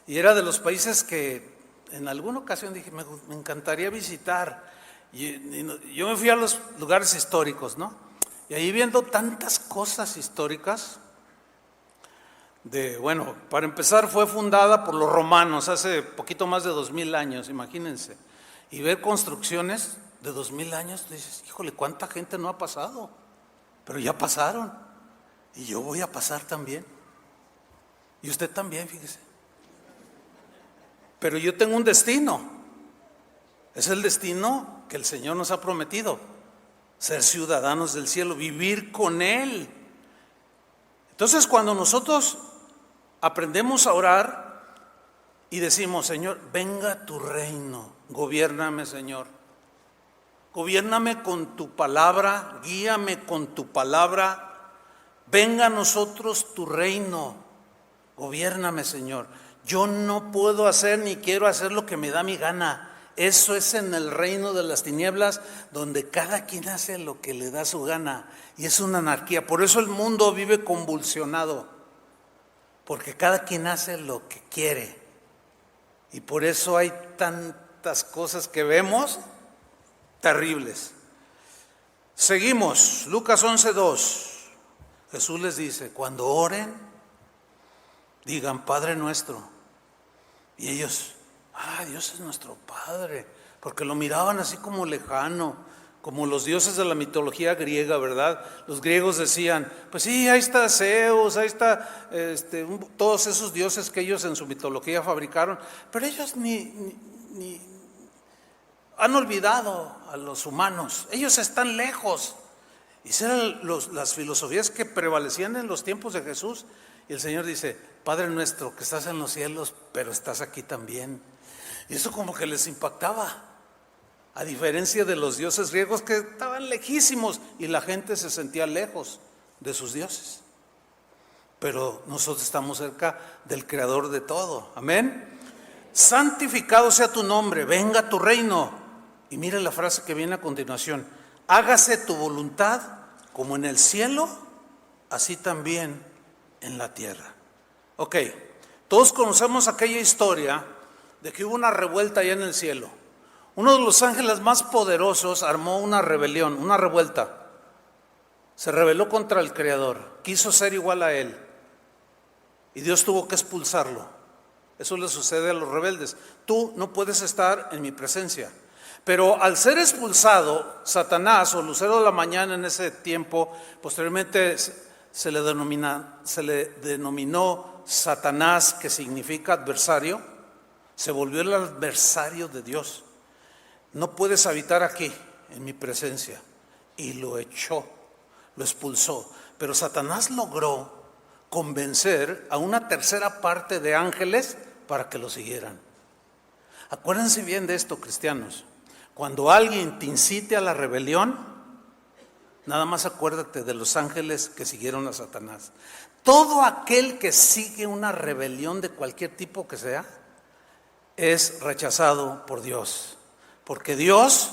Y era de los países que en alguna ocasión dije, me encantaría visitar. Y yo me fui a los lugares históricos, ¿no? Y ahí viendo tantas cosas históricas, para empezar fue fundada por los romanos hace poquito más de 2000 años, imagínense. Y ver construcciones de 2000 años, tú dices, híjole, ¿cuánta gente no ha pasado? Pero ya pasaron. Y yo voy a pasar también. Y usted también, fíjese. Pero yo tengo un destino. Es el destino que el Señor nos ha prometido. Ser ciudadanos del cielo, vivir con Él. Entonces, cuando nosotros aprendemos a orar y decimos, Señor, venga tu reino, gobiérname, Señor. Gobiérname con tu palabra, guíame con tu palabra. Venga a nosotros tu reino, gobiérname, Señor. Yo no puedo hacer ni quiero hacer lo que me da mi gana. Eso es en el reino de las tinieblas, donde cada quien hace lo que le da su gana. Y es una anarquía. Por eso el mundo vive convulsionado. Porque cada quien hace lo que quiere. Y por eso hay tantas cosas que vemos terribles. Seguimos, Lucas 11:2. Jesús les dice, cuando oren, digan, Padre nuestro. Y ellos, Dios es nuestro Padre, porque lo miraban así como lejano, como los dioses de la mitología griega, ¿verdad? Los griegos decían, pues sí, ahí está Zeus, ahí está todos esos dioses que ellos en su mitología fabricaron, pero ellos ni han olvidado a los humanos, ellos están lejos. Y esas eran las filosofías que prevalecían en los tiempos de Jesús. Y el Señor dice, Padre nuestro que estás en los cielos, pero estás aquí también. Y eso como que les impactaba, a diferencia de los dioses griegos que estaban lejísimos y la gente se sentía lejos de sus dioses. Pero nosotros estamos cerca del Creador de todo, amén. Santificado sea tu nombre, venga tu reino. Y mire la frase que viene a continuación, hágase tu voluntad como en el cielo, así también en la tierra. Ok, todos conocemos aquella historia de que hubo una revuelta allá en el cielo. Uno de los ángeles más poderosos armó una rebelión, una revuelta. Se rebeló contra el Creador, quiso ser igual a Él. Y Dios tuvo que expulsarlo. Eso le sucede a los rebeldes. Tú no puedes estar en mi presencia. Pero al ser expulsado, Satanás o lucero de la mañana en ese tiempo, posteriormente se le denominó Satanás, que significa adversario, se volvió el adversario de Dios. No puedes habitar aquí en mi presencia. Y lo echó, lo expulsó. Pero Satanás logró convencer a una tercera parte de ángeles para que lo siguieran. Acuérdense bien de esto, cristianos. Cuando alguien te incite a la rebelión, nada más acuérdate de los ángeles que siguieron a Satanás. Todo aquel que sigue una rebelión de cualquier tipo que sea, es rechazado por Dios. Porque Dios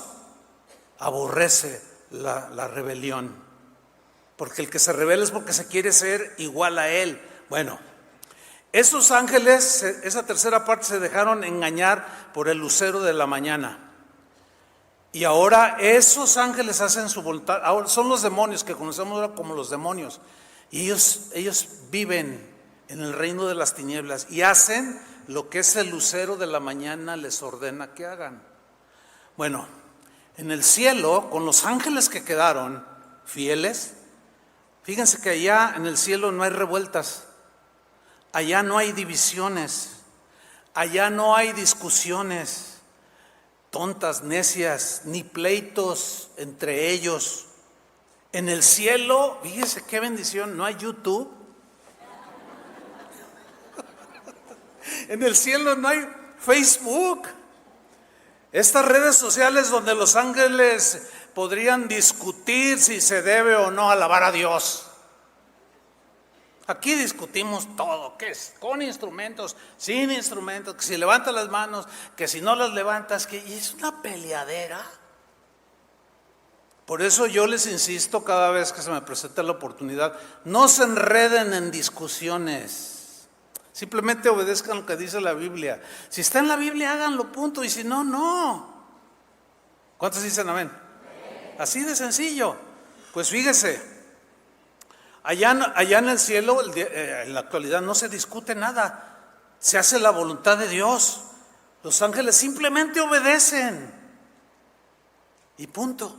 aborrece la rebelión. Porque el que se rebela es porque se quiere ser igual a él. Bueno, esos ángeles, esa tercera parte, se dejaron engañar por el lucero de la mañana. Y ahora esos ángeles hacen su voluntad. Ahora son los demonios, que conocemos ahora como los demonios. Y ellos viven en el reino de las tinieblas y hacen lo que ese lucero de la mañana les ordena que hagan. Bueno, en el cielo, con los ángeles que quedaron fieles, fíjense que allá en el cielo no hay revueltas, allá no hay divisiones, allá no hay discusiones tontas, necias, ni pleitos entre ellos. En el cielo, fíjese qué bendición, no hay YouTube. En el cielo no hay Facebook. Estas redes sociales donde los ángeles podrían discutir si se debe o no alabar a Dios. Aquí discutimos todo, ¿qué es? Con instrumentos, sin instrumentos, que si levantas las manos, que si no las levantas, que y es una peleadera. Por eso yo les insisto cada vez que se me presenta la oportunidad, no se enreden en discusiones, simplemente obedezcan lo que dice la Biblia. Si está en la Biblia, háganlo, punto, y si no, no. ¿Cuántos dicen amén? Así de sencillo. Pues fíjese. Allá en el cielo, en la actualidad, no se discute nada. Se hace la voluntad de Dios. Los ángeles simplemente obedecen. Y punto.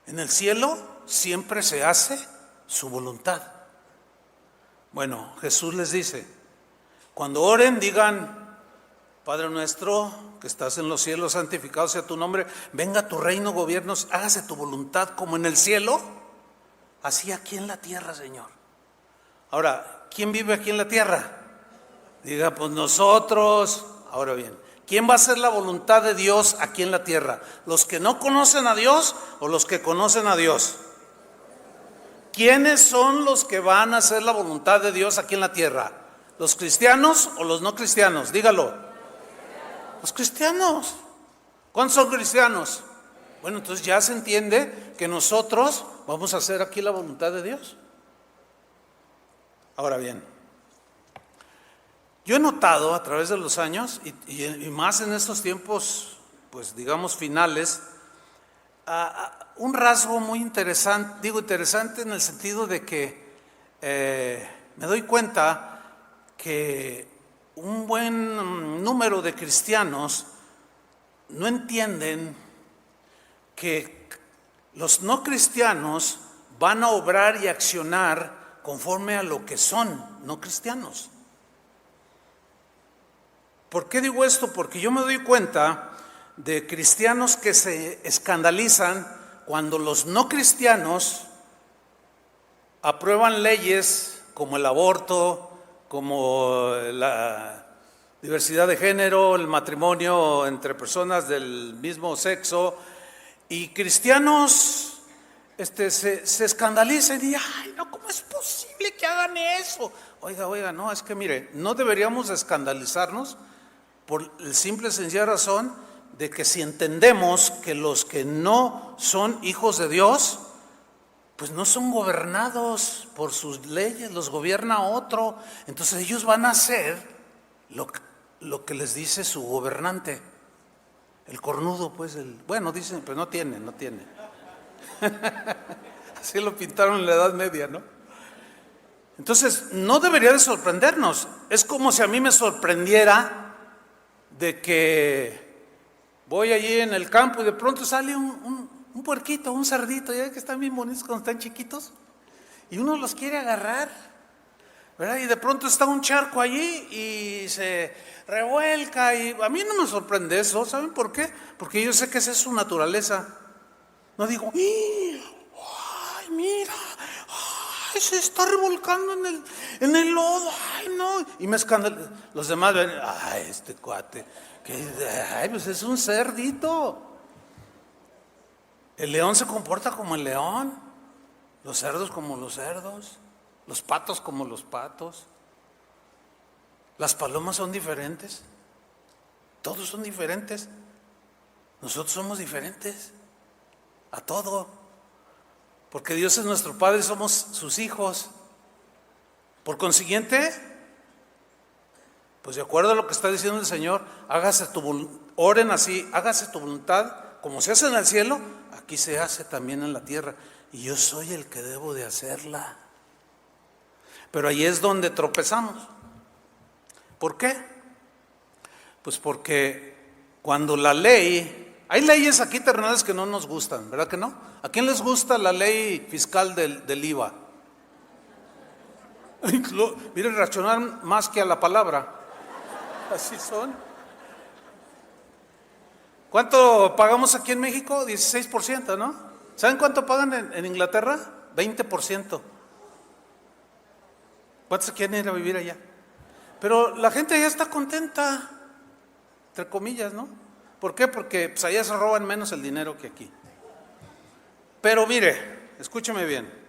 En el cielo siempre se hace su voluntad. Bueno, Jesús les dice, cuando oren digan, Padre nuestro que estás en los cielos, santificado sea tu nombre, venga tu reino, gobiernos, hágase tu voluntad como en el cielo, así aquí en la tierra, Señor. Ahora, ¿quién vive aquí en la tierra? Diga, pues nosotros. Ahora bien, ¿quién va a hacer la voluntad de Dios aquí en la tierra? ¿Los que no conocen a Dios o los que conocen a Dios? ¿Quiénes son los que van a hacer la voluntad de Dios aquí en la tierra? ¿Los cristianos o los no cristianos? Dígalo. Los cristianos. ¿Cuántos son cristianos? Bueno, entonces ya se entiende que nosotros vamos a hacer aquí la voluntad de Dios. Ahora bien, yo he notado a través de los años, y más en estos tiempos, pues digamos finales, un rasgo muy interesante, digo interesante en el sentido de que me doy cuenta que un buen número de cristianos no entienden que los no cristianos van a obrar y accionar conforme a lo que son no cristianos. ¿Por qué digo esto? Porque yo me doy cuenta de cristianos que se escandalizan cuando los no cristianos aprueban leyes como el aborto, como la diversidad de género, el matrimonio entre personas del mismo sexo, y cristianos se escandalizan y ay, no, ¿cómo es posible que hagan eso? Oiga, no, es que mire, no deberíamos escandalizarnos por la simple y sencilla razón de que si entendemos que los que no son hijos de Dios, pues no son gobernados por sus leyes, los gobierna otro, entonces ellos van a hacer lo que les dice su gobernante. El cornudo, pues, bueno, dicen, pero no tiene. Así lo pintaron en la Edad Media, ¿no? Entonces, no debería de sorprendernos. Es como si a mí me sorprendiera de que voy allí en el campo y de pronto sale un puerquito, un cerdito, ya que están bien bonitos cuando están chiquitos, y uno los quiere agarrar, ¿verdad? Y de pronto está un charco allí y se revuelca, y a mí no me sorprende eso. ¿Saben por qué? Porque yo sé que esa es su naturaleza. No digo, ay, mira, ay, se está revolcando en el lodo, ay, no, y me escandalizo. Los demás ven, ay, este cuate, ay, pues es un cerdito. El león se comporta como el león, los cerdos como los cerdos, los patos como los patos. Las palomas son diferentes, todos son diferentes, nosotros somos diferentes. a todo, porque Dios es nuestro Padre y somos sus hijos. Por consiguiente, pues de acuerdo a lo que está diciendo el Señor, oren así, hágase tu voluntad, como se hace en el cielo, aquí se hace también en la tierra. Y yo soy el que debo de hacerla. Pero ahí es donde tropezamos. ¿Por qué? Pues porque cuando la ley, hay leyes aquí terrenales que no nos gustan, ¿verdad que no? ¿A quién les gusta la ley fiscal del IVA? Miren, racionar más que a la palabra. Así son. ¿Cuánto pagamos aquí en México? 16%, ¿no? ¿Saben cuánto pagan en Inglaterra? 20%. ¿Cuántos se quieren ir a vivir allá? Pero la gente ya está contenta, entre comillas, ¿no? ¿Por qué? Porque pues, allá se roban menos el dinero que aquí. Pero mire, escúcheme bien.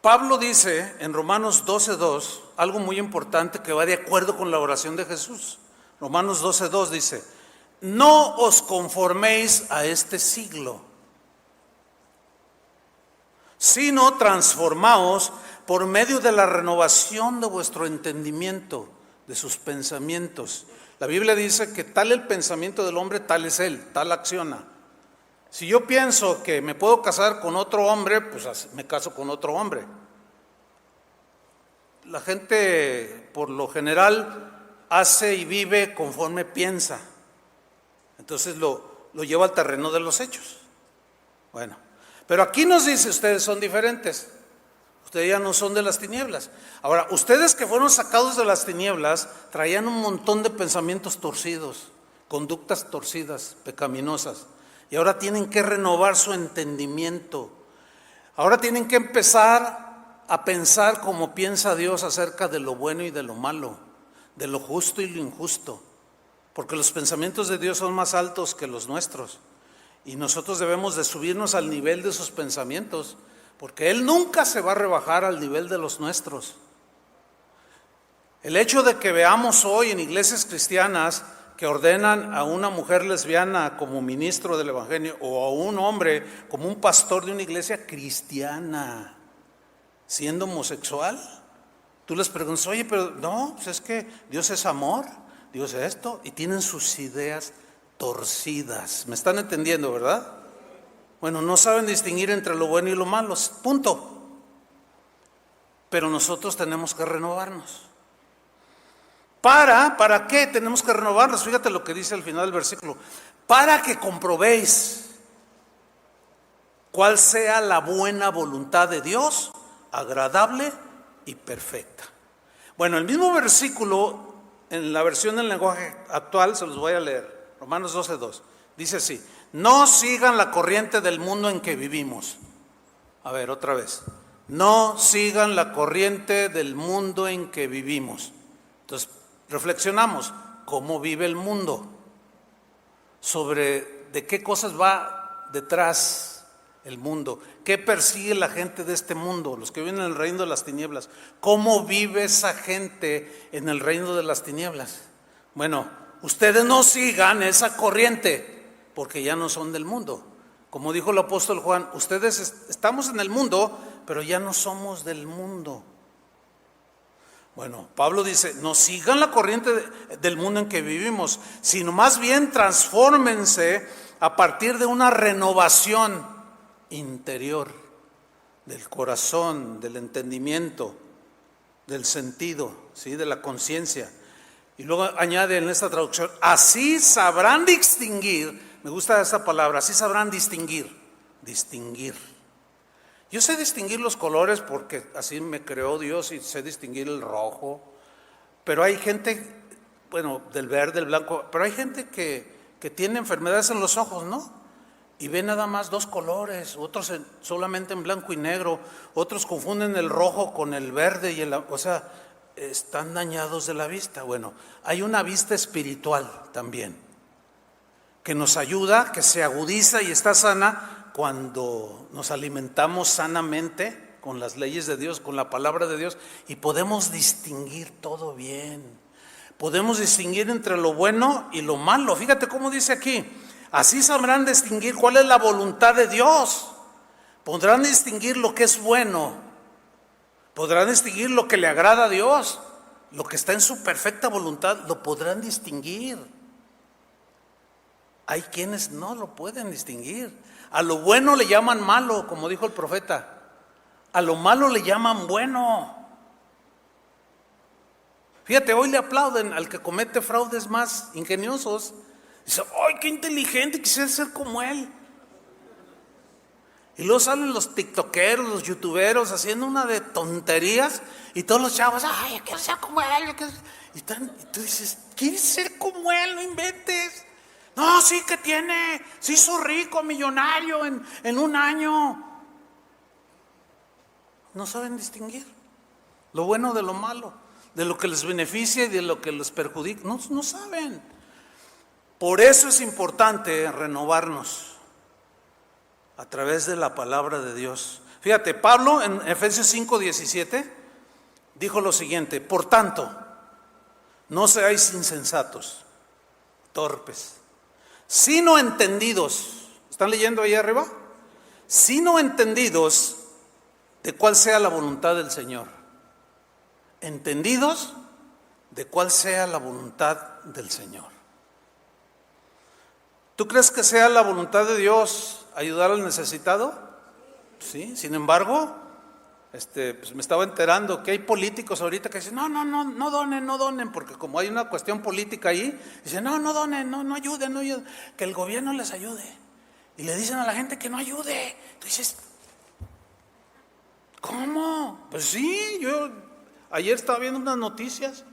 Pablo dice en Romanos 12:2 algo muy importante que va de acuerdo con la oración de Jesús. Romanos 12:2 dice: no os conforméis a este siglo, sino transformaos por medio de la renovación de vuestro entendimiento, de sus pensamientos. La Biblia dice que tal el pensamiento del hombre, tal es él, tal acciona. Si yo pienso que me puedo casar con otro hombre, pues me caso con otro hombre. La gente, por lo general, hace y vive conforme piensa. Entonces lo lleva al terreno de los hechos. Bueno, pero aquí nos dice, ustedes son diferentes. Ustedes ya no son de las tinieblas. Ahora, ustedes que fueron sacados de las tinieblas, traían un montón de pensamientos torcidos, conductas torcidas, pecaminosas. Y ahora tienen que renovar su entendimiento. Ahora tienen que empezar a pensar como piensa Dios acerca de lo bueno y de lo malo, de lo justo y lo injusto. Porque los pensamientos de Dios son más altos que los nuestros. Y nosotros debemos de subirnos al nivel de sus pensamientos, porque Él nunca se va a rebajar al nivel de los nuestros. El hecho de que veamos hoy en iglesias cristianas que ordenan a una mujer lesbiana como ministro del evangelio o a un hombre como un pastor de una iglesia cristiana siendo homosexual, tú les preguntas, oye, pero no, pues es que Dios es amor, Dios es esto, y tienen sus ideas torcidas. ¿Me están entendiendo, verdad? Bueno, no saben distinguir entre lo bueno y lo malo, punto. Pero nosotros tenemos que renovarnos. ¿Para qué tenemos que renovarnos? Fíjate lo que dice al final del versículo. Para que comprobéis cuál sea la buena voluntad de Dios, agradable y perfecta. Bueno, el mismo versículo, en la versión del lenguaje actual, se los voy a leer. Romanos 12:2. Dice así: no sigan la corriente del mundo en que vivimos. A ver, otra vez. No sigan la corriente del mundo en que vivimos. Entonces, reflexionamos, ¿cómo vive el mundo? Sobre de qué cosas va detrás el mundo, qué persigue la gente de este mundo, los que viven en el reino de las tinieblas. ¿Cómo vive esa gente en el reino de las tinieblas? Bueno, ustedes no sigan esa corriente, porque ya no son del mundo. Como dijo el apóstol Juan, ustedes estamos en el mundo, pero ya no somos del mundo. Bueno, Pablo dice, no sigan la corriente del mundo en que vivimos, sino más bien transfórmense a partir de una renovación interior del corazón, del entendimiento, del sentido, ¿sí? De la conciencia. Y luego añade en esta traducción, así sabrán distinguir, me gusta esa palabra, así sabrán distinguir. Yo sé distinguir los colores porque así me creó Dios y sé distinguir el rojo, pero hay gente, bueno, del verde, el blanco, pero hay gente que tiene enfermedades en los ojos, ¿no? Y ve nada más dos colores, otros solamente en blanco y negro, otros confunden el rojo con el verde y o sea, están dañados de la vista. Bueno, hay una vista espiritual también, que nos ayuda, que se agudiza y está sana cuando nos alimentamos sanamente con las leyes de Dios, con la palabra de Dios, y podemos distinguir todo bien. Podemos distinguir entre lo bueno y lo malo. Fíjate cómo dice aquí, Así sabrán distinguir cuál es la voluntad de Dios. Podrán distinguir lo que es bueno. Podrán distinguir lo que le agrada a Dios. Lo que está en su perfecta voluntad lo podrán distinguir. Hay quienes no lo pueden distinguir. A lo bueno le llaman malo, como dijo el profeta. A lo malo le llaman bueno. Fíjate, hoy le aplauden al que comete fraudes más ingeniosos. Dice, ¡ay, qué inteligente! Quisiera ser como él. Y luego salen los tiktokeros, los youtuberos haciendo una de tonterías. Y todos los chavos, ¡ay, yo quiero ser como él! Y tú dices, ¿quieres ser como él? No inventes. No, sí que tiene, se hizo rico, millonario en un año. No saben distinguir lo bueno de lo malo, de lo que les beneficia y de lo que les perjudica. No saben. Por eso es importante renovarnos a través de la palabra de Dios. Fíjate, Pablo en Efesios 5:17 dijo lo siguiente: por tanto, no seáis insensatos, torpes, sino entendidos. ¿Están leyendo ahí arriba? Sino entendidos de cuál sea la voluntad del Señor. Entendidos de cuál sea la voluntad del Señor. ¿Tú crees que sea la voluntad de Dios ayudar al necesitado? Sí, sin embargo, pues me estaba enterando que hay políticos ahorita que dicen, no donen, porque como hay una cuestión política ahí, dicen, no donen, no ayuden, que el gobierno les ayude. Y le dicen a la gente que no ayude. Tú dices, ¿cómo? Pues sí, yo ayer estaba viendo unas noticias.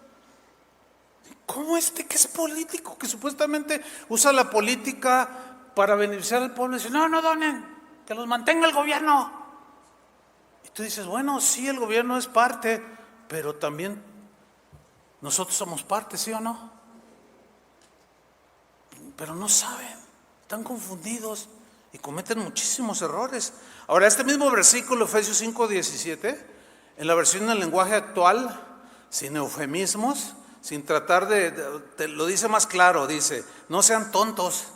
¿Cómo que es político, que supuestamente usa la política para beneficiar al pueblo? Dice, no donen, que los mantenga el gobierno. Y tú dices, bueno, sí, el gobierno es parte, pero también nosotros somos parte, ¿sí o no? Pero no saben, están confundidos y cometen muchísimos errores. Ahora, este mismo versículo, Efesios 5:17, en la versión del lenguaje actual, sin eufemismos, sin tratar te lo dice más claro, dice, no sean tontos.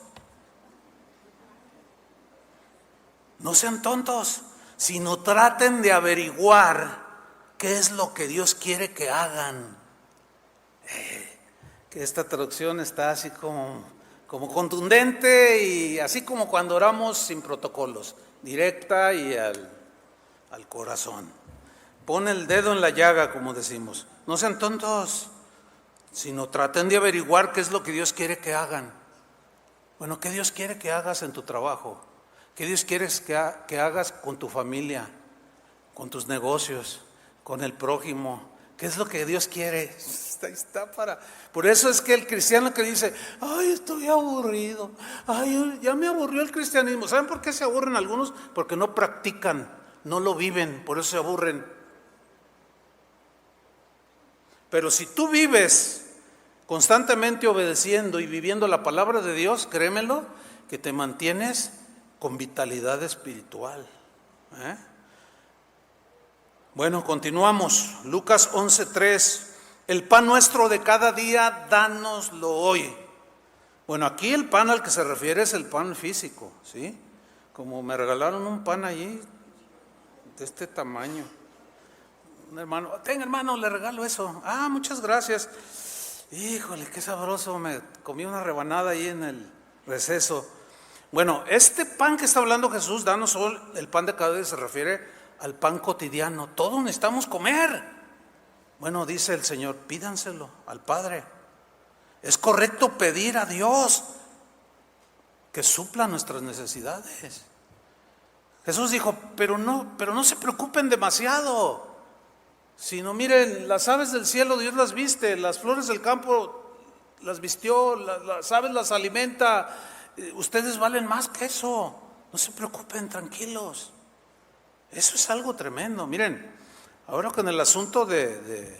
No sean tontos, sino traten de averiguar qué es lo que Dios quiere que hagan. Que esta traducción está así como contundente y así como cuando oramos sin protocolos, directa y al corazón. Pone el dedo en la llaga, como decimos. No sean tontos, sino traten de averiguar qué es lo que Dios quiere que hagan. Bueno, ¿qué Dios quiere que hagas en tu trabajo? ¿Qué Dios quiere que hagas con tu familia, con tus negocios, con el prójimo? ¿Qué es lo que Dios quiere? Por eso es que el cristiano que dice, ay, estoy aburrido, ay, ya me aburrió el cristianismo. ¿Saben por qué se aburren algunos? Porque no practican, no lo viven, por eso se aburren. Pero si tú vives constantemente obedeciendo y viviendo la palabra de Dios, créemelo, que te mantienes con vitalidad espiritual. Bueno, continuamos. Lucas 11:3. El pan nuestro de cada día, dánoslo hoy. Bueno, aquí el pan al que se refiere es el pan físico, ¿sí? Como me regalaron un pan allí de este tamaño. Un hermano, tenga hermano, le regalo eso. Ah, muchas gracias. Híjole, qué sabroso, me comí una rebanada ahí en el receso. Bueno, este pan que está hablando Jesús, danos hoy, el pan de cada día, se refiere al pan cotidiano. Todos necesitamos comer. Bueno, dice el Señor, pídanselo al Padre. Es correcto pedir a Dios que supla nuestras necesidades. Jesús dijo, pero no se preocupen demasiado, sino miren, las aves del cielo Dios las viste, las flores del campo las vistió, las aves las alimenta. Ustedes valen más que eso. No se preocupen, tranquilos. Eso es algo tremendo. Miren, ahora con el asunto de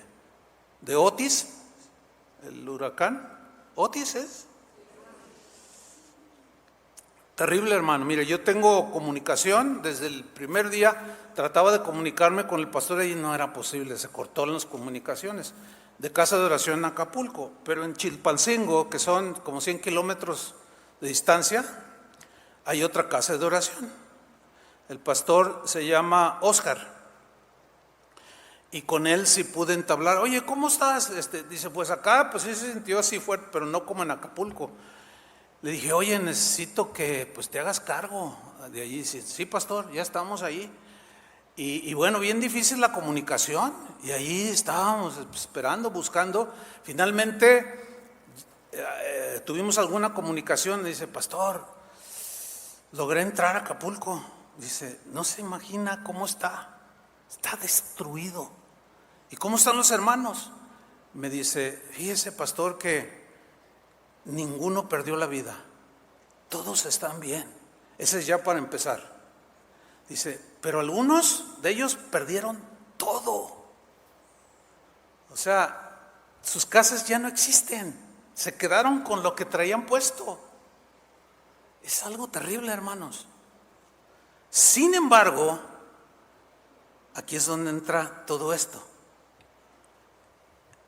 Otis, el huracán, Otis es terrible, hermano. Mire, yo tengo comunicación desde el primer día. Trataba de comunicarme con el pastor y no era posible, se cortó las comunicaciones de casa de oración en Acapulco, pero en Chilpancingo, que son como 100 kilómetros de distancia, hay otra casa de oración. El pastor se llama Oscar. Y con él sí pude entablar. Oye, ¿cómo estás? Dice, pues acá, pues sí se sintió así fuerte, pero no como en Acapulco. Le dije, oye, necesito que pues te hagas cargo de allí. Dice, sí, pastor, ya estamos ahí. Y bueno, bien difícil la comunicación. Y ahí estábamos esperando, buscando. Finalmente tuvimos alguna comunicación. Dice, pastor, logré entrar a Acapulco. Dice, no se imagina cómo está. Está destruido. ¿Y cómo están los hermanos? Me dice, fíjese, pastor, que ninguno perdió la vida. Todos están bien. Ese es ya para empezar. Dice, pero algunos de ellos perdieron todo. O sea, sus casas ya no existen. Se quedaron con lo que traían puesto. Es algo terrible, hermanos. Sin embargo, aquí es donde entra todo esto.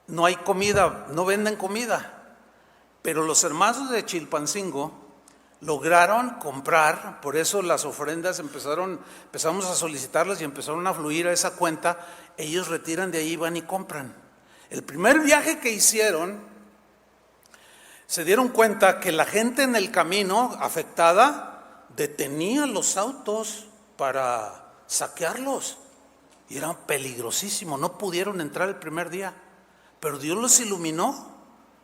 No hay comida, no venden comida, pero los hermanos de Chilpancingo lograron comprar, por eso las ofrendas empezamos a solicitarlas y empezaron a fluir a esa cuenta. Ellos retiran de ahí, van y compran. El primer viaje que hicieron, se dieron cuenta que la gente en el camino afectada detenía los autos para saquearlos. Y era peligrosísimo, no pudieron entrar el primer día, pero Dios los iluminó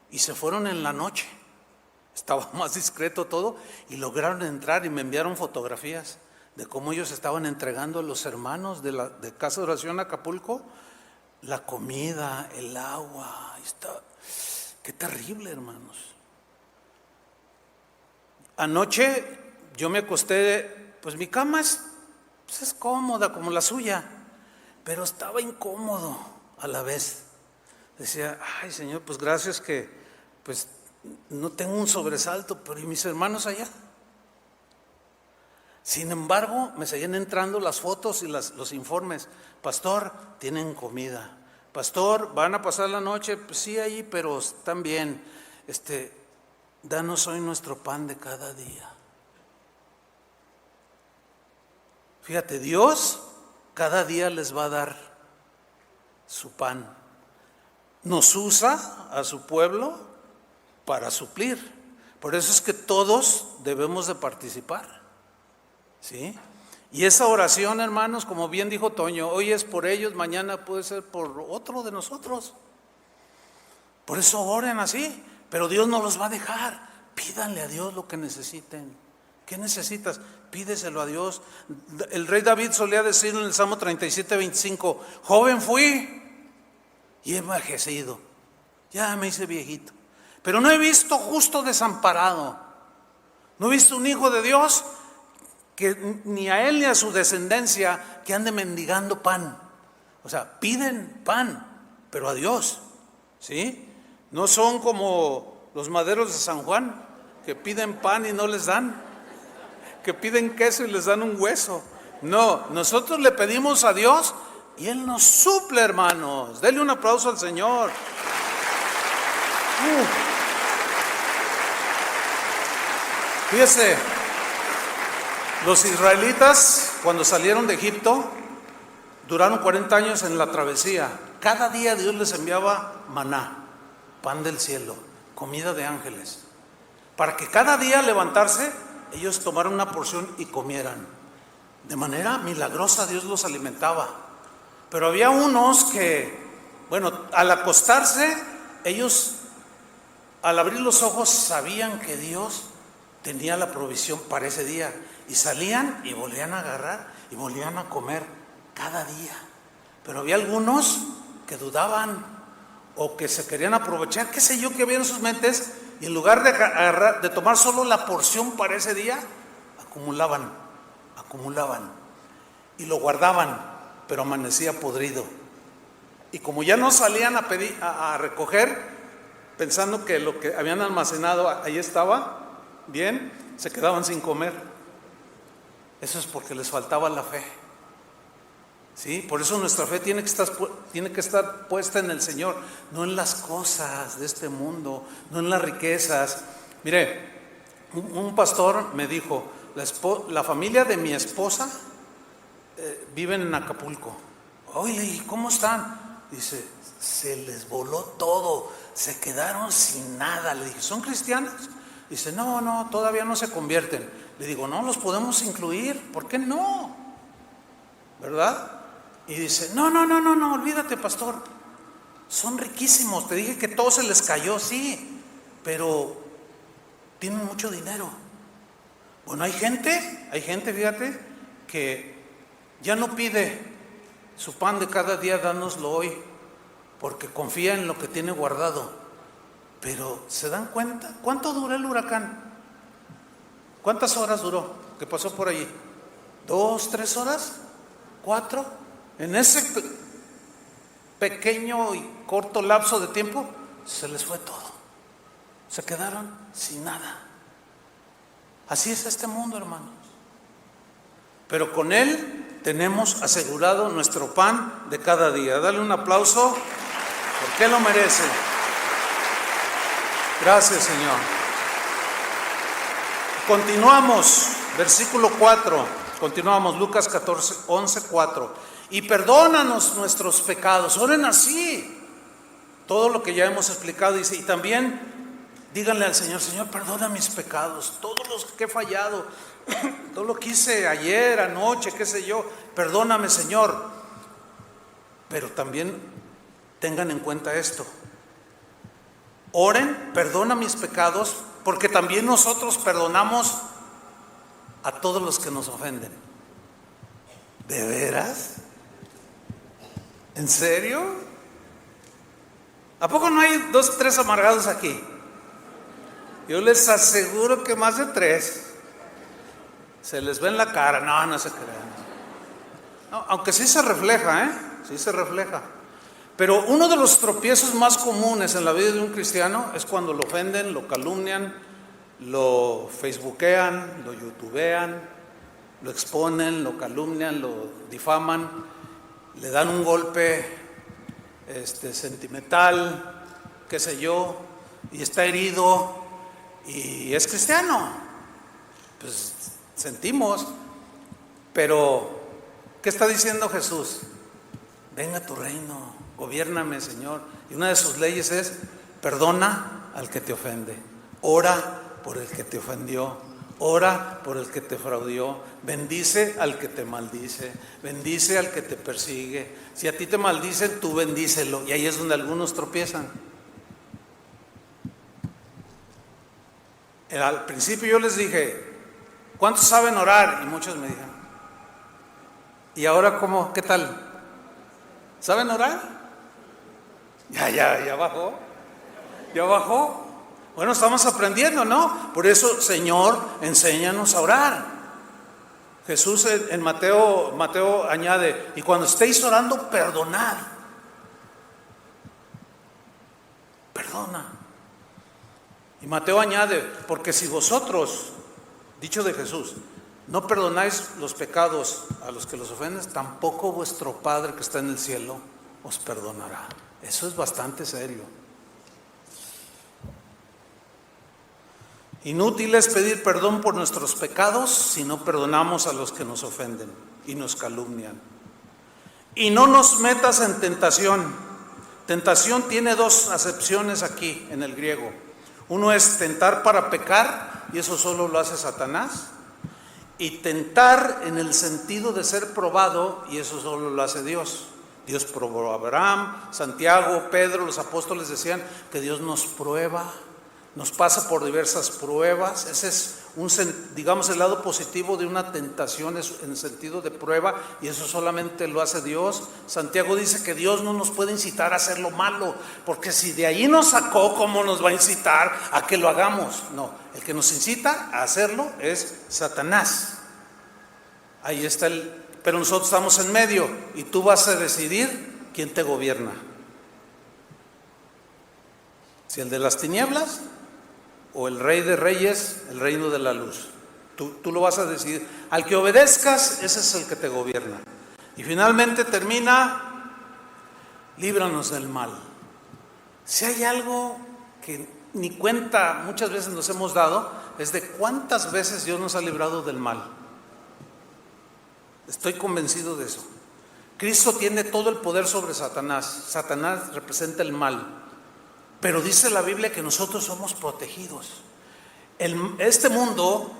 y se fueron en la noche. Estaba más discreto todo y lograron entrar y me enviaron fotografías de cómo ellos estaban entregando a los hermanos de Casa de Oración Acapulco la comida, el agua. Qué terrible, hermanos. Anoche yo me acosté, pues mi cama es cómoda como la suya, pero estaba incómodo a la vez. Decía, ay Señor, pues gracias que pues no tengo un sobresalto, pero ¿y mis hermanos allá? Sin embargo, me seguían entrando las fotos y los informes. Pastor, tienen comida. Pastor, ¿van a pasar la noche? Pues sí, ahí, pero están bien. Danos hoy nuestro pan de cada día. Fíjate, Dios cada día les va a dar su pan. Nos usa a su pueblo para suplir. Por eso es que todos debemos de participar. ¿Sí? Y esa oración, hermanos, como bien dijo Toño, hoy es por ellos, mañana puede ser por otro de nosotros. Por eso oren así, pero Dios no los va a dejar. Pídanle a Dios lo que necesiten. ¿Qué necesitas? Pídeselo a Dios. El rey David solía decir en el Salmo 37:25, joven fui y he envejecido, ya me hice viejito, pero no he visto justo desamparado, no he visto un hijo de Dios que ni a él ni a su descendencia que ande mendigando pan. O sea, piden pan, pero a Dios, ¿sí? No son como los maderos de San Juan, que piden pan y no les dan, que piden queso y les dan un hueso. No, nosotros le pedimos a Dios y Él nos suple, hermanos. Denle un aplauso al Señor. Fíjese, los israelitas cuando salieron de Egipto duraron 40 años en la travesía. Cada día Dios les enviaba maná, pan del cielo, comida de ángeles, para que cada día al levantarse ellos tomaran una porción y comieran. De manera milagrosa Dios los alimentaba. Pero había unos que, bueno, al acostarse, ellos al abrir los ojos sabían que Dios tenía la provisión para ese día. Y salían y volvían a agarrar y volvían a comer cada día. Pero había algunos que dudaban o que se querían aprovechar, qué sé yo, que había en sus mentes, y en lugar de tomar solo la porción para ese día, acumulaban y lo guardaban, pero amanecía podrido. Y como ya no salían a recoger, pensando que lo que habían almacenado ahí estaba bien, se quedaban sin comer. Eso es porque les faltaba la fe. ¿Sí? Por eso nuestra fe tiene que estar puesta en el Señor, no en las cosas de este mundo, no en las riquezas. Mire, Un pastor me dijo, la familia de mi esposa viven en Acapulco. Oye, ¿y cómo están? Dice, se les voló todo, se quedaron sin nada. Le dije, ¿son cristianos? Dice, no, todavía no se convierten. Le digo, no, los podemos incluir, ¿por qué no? ¿Verdad? Y dice, no, olvídate, pastor, son riquísimos, te dije que todo se les cayó, sí, pero tienen mucho dinero. Bueno, hay gente, fíjate, que ya no pide su pan de cada día, dánoslo hoy, porque confía en lo que tiene guardado. Pero ¿se dan cuenta? ¿Cuánto duró el huracán? ¿Cuántas horas duró que pasó por allí? ¿2, 3 horas? ¿4? En ese pequeño y corto lapso de tiempo se les fue todo. Se quedaron sin nada. Así es este mundo, hermanos. Pero con Él tenemos asegurado nuestro pan de cada día. Dale un aplauso porque Él lo merece. Gracias, Señor. Continuamos, versículo 4. Continuamos, Lucas 11:4. Y perdónanos nuestros pecados. Oren así. Todo lo que ya hemos explicado, dice, y también díganle al Señor, Señor, perdona mis pecados, todos los que he fallado, todo lo que hice ayer, anoche, qué sé yo, perdóname, Señor. Pero también tengan en cuenta esto. Oren, perdona mis pecados, porque también nosotros perdonamos a todos los que nos ofenden. ¿De veras? ¿En serio? ¿A poco no hay 2, 3 amargados aquí? Yo les aseguro que más de 3. Se les ve en la cara. No se crean. No, aunque sí se refleja, sí se refleja. Pero uno de los tropiezos más comunes en la vida de un cristiano es cuando lo ofenden, lo calumnian, lo facebookean, lo youtubean, lo exponen, lo calumnian, lo difaman, le dan un golpe sentimental, qué sé yo, y está herido y es cristiano. Pues sentimos, pero ¿qué está diciendo Jesús? Venga tu reino, gobiérname, Señor. Y una de sus leyes es: perdona al que te ofende, ora por el que te ofendió, ora por el que te fraudió, bendice al que te maldice, bendice al que te persigue. Si a ti te maldicen, tú bendícelo. Y ahí es donde algunos tropiezan. Al principio yo les dije, ¿cuántos saben orar? Y muchos me dijeron, ¿y ahora cómo? ¿Qué tal? ¿Saben orar? Ya bajó. Ya bajó. Bueno, estamos aprendiendo, ¿no? Por eso, Señor, enséñanos a orar. Jesús en Mateo añade, y cuando estéis orando, perdonad. Perdona. Y Mateo añade, porque si vosotros, dicho de Jesús, no perdonáis los pecados a los que los ofenden, tampoco vuestro Padre que está en el cielo os perdonará. Eso es bastante serio. Inútil es pedir perdón por nuestros pecados si no perdonamos a los que nos ofenden y nos calumnian. Y no nos metas en tentación. Tentación tiene 2 acepciones aquí en el griego. Uno es tentar para pecar, y eso solo lo hace Satanás. Y tentar en el sentido de ser probado, y eso solo lo hace Dios. Dios probó a Abraham, Santiago, Pedro, los apóstoles decían que Dios nos prueba, nos pasa por diversas pruebas. Ese es digamos el lado positivo de una tentación, es en el sentido de prueba, y eso solamente lo hace Dios. Santiago dice que Dios no nos puede incitar a hacer lo malo, porque si de ahí nos sacó, ¿cómo nos va a incitar a que lo hagamos? No, el que nos incita a hacerlo es Satanás. Ahí está pero nosotros estamos en medio, y tú vas a decidir quién te gobierna. Si el de las tinieblas o el Rey de Reyes, el reino de la luz. Tú lo vas a decidir. Al que obedezcas, ese es el que te gobierna. Y finalmente termina, líbranos del mal. Si hay algo que ni cuenta muchas veces nos hemos dado es de cuántas veces Dios nos ha librado del mal. Estoy convencido de eso. Cristo tiene todo el poder sobre Satanás. Satanás representa el mal, pero dice la Biblia que nosotros somos protegidos. Este mundo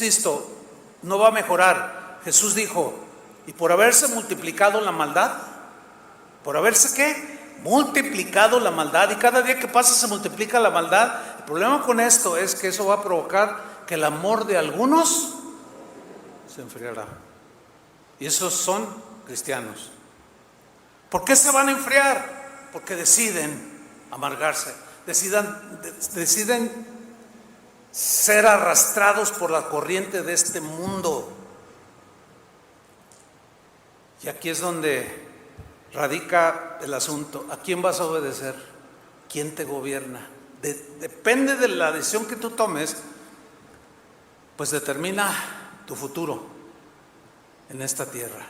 insisto, no va a mejorar. Jesús dijo, y por haberse multiplicado la maldad, ¿por haberse qué? Multiplicado la maldad, y cada día que pasa se multiplica la maldad. El problema con esto es que eso va a provocar que el amor de algunos se enfriará. Y esos son cristianos. ¿Por qué se van a enfriar? Porque deciden amargarse, deciden ser arrastrados por la corriente de este mundo. Y aquí es donde radica el asunto. ¿A quién vas a obedecer? ¿Quién te gobierna? Depende de la decisión que tú tomes, pues determina tu futuro en esta tierra.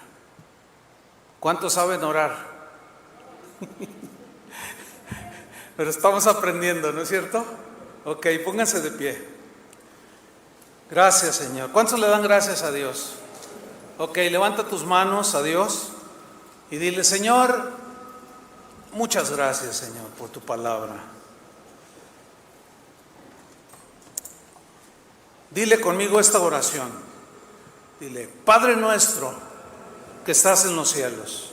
¿Cuántos saben orar? Pero estamos aprendiendo, ¿no es cierto? Ok, pónganse de pie. Gracias, Señor. ¿Cuántos le dan gracias a Dios? Ok, levanta tus manos a Dios y dile: Señor, muchas gracias, Señor, por tu palabra. Dile conmigo esta oración. Dile: Padre nuestro que estás en los cielos.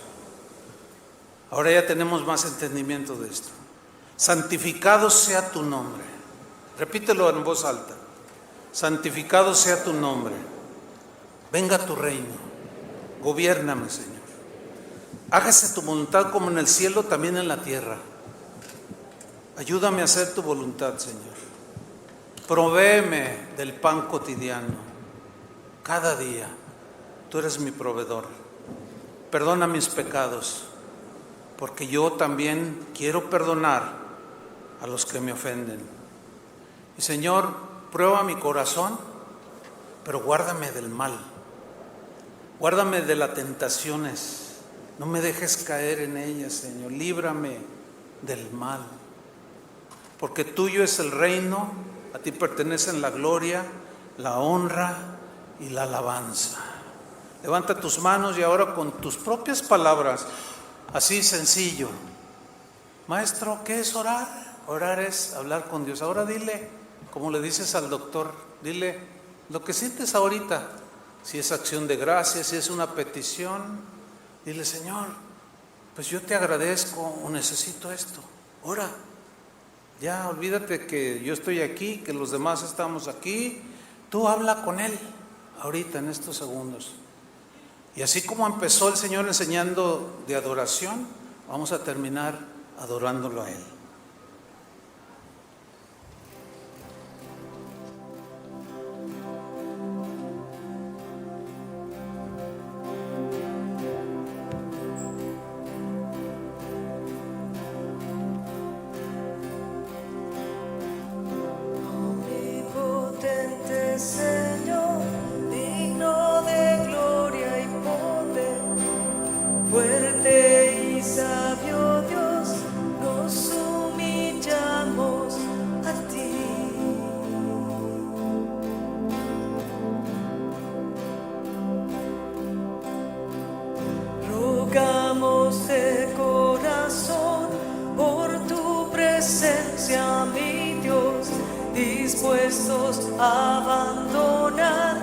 Ahora ya tenemos más entendimiento de esto. Santificado sea tu nombre. Repítelo en voz alta. Santificado sea tu nombre. Venga tu reino. Gobiérname, Señor. Hágase tu voluntad como en el cielo, también en la tierra. Ayúdame a hacer tu voluntad, Señor. Provéeme del pan cotidiano. Cada día. Tú eres mi proveedor. Perdona mis pecados, porque yo también quiero perdonar a los que me ofenden. Y Señor, prueba mi corazón, pero guárdame del mal. Guárdame de las tentaciones. No me dejes caer en ellas, Señor. Líbrame del mal. Porque tuyo es el reino, a ti pertenecen la gloria, la honra y la alabanza. Levanta tus manos y ahora con tus propias palabras, así sencillo. Maestro, ¿qué es orar? Orar es hablar con Dios. Ahora dile, como le dices al doctor, dile lo que sientes ahorita. Si es acción de gracias, si es una petición, dile: Señor, pues yo te agradezco o necesito esto. Ora. Ya olvídate que yo estoy aquí, que los demás estamos aquí. Tú habla con Él ahorita en estos segundos. Y así como empezó el Señor enseñando de adoración, vamos a terminar adorándolo a Él. Señor, digno de gloria y poder, fuerte y sabio Dios, nos dispuestos a abandonar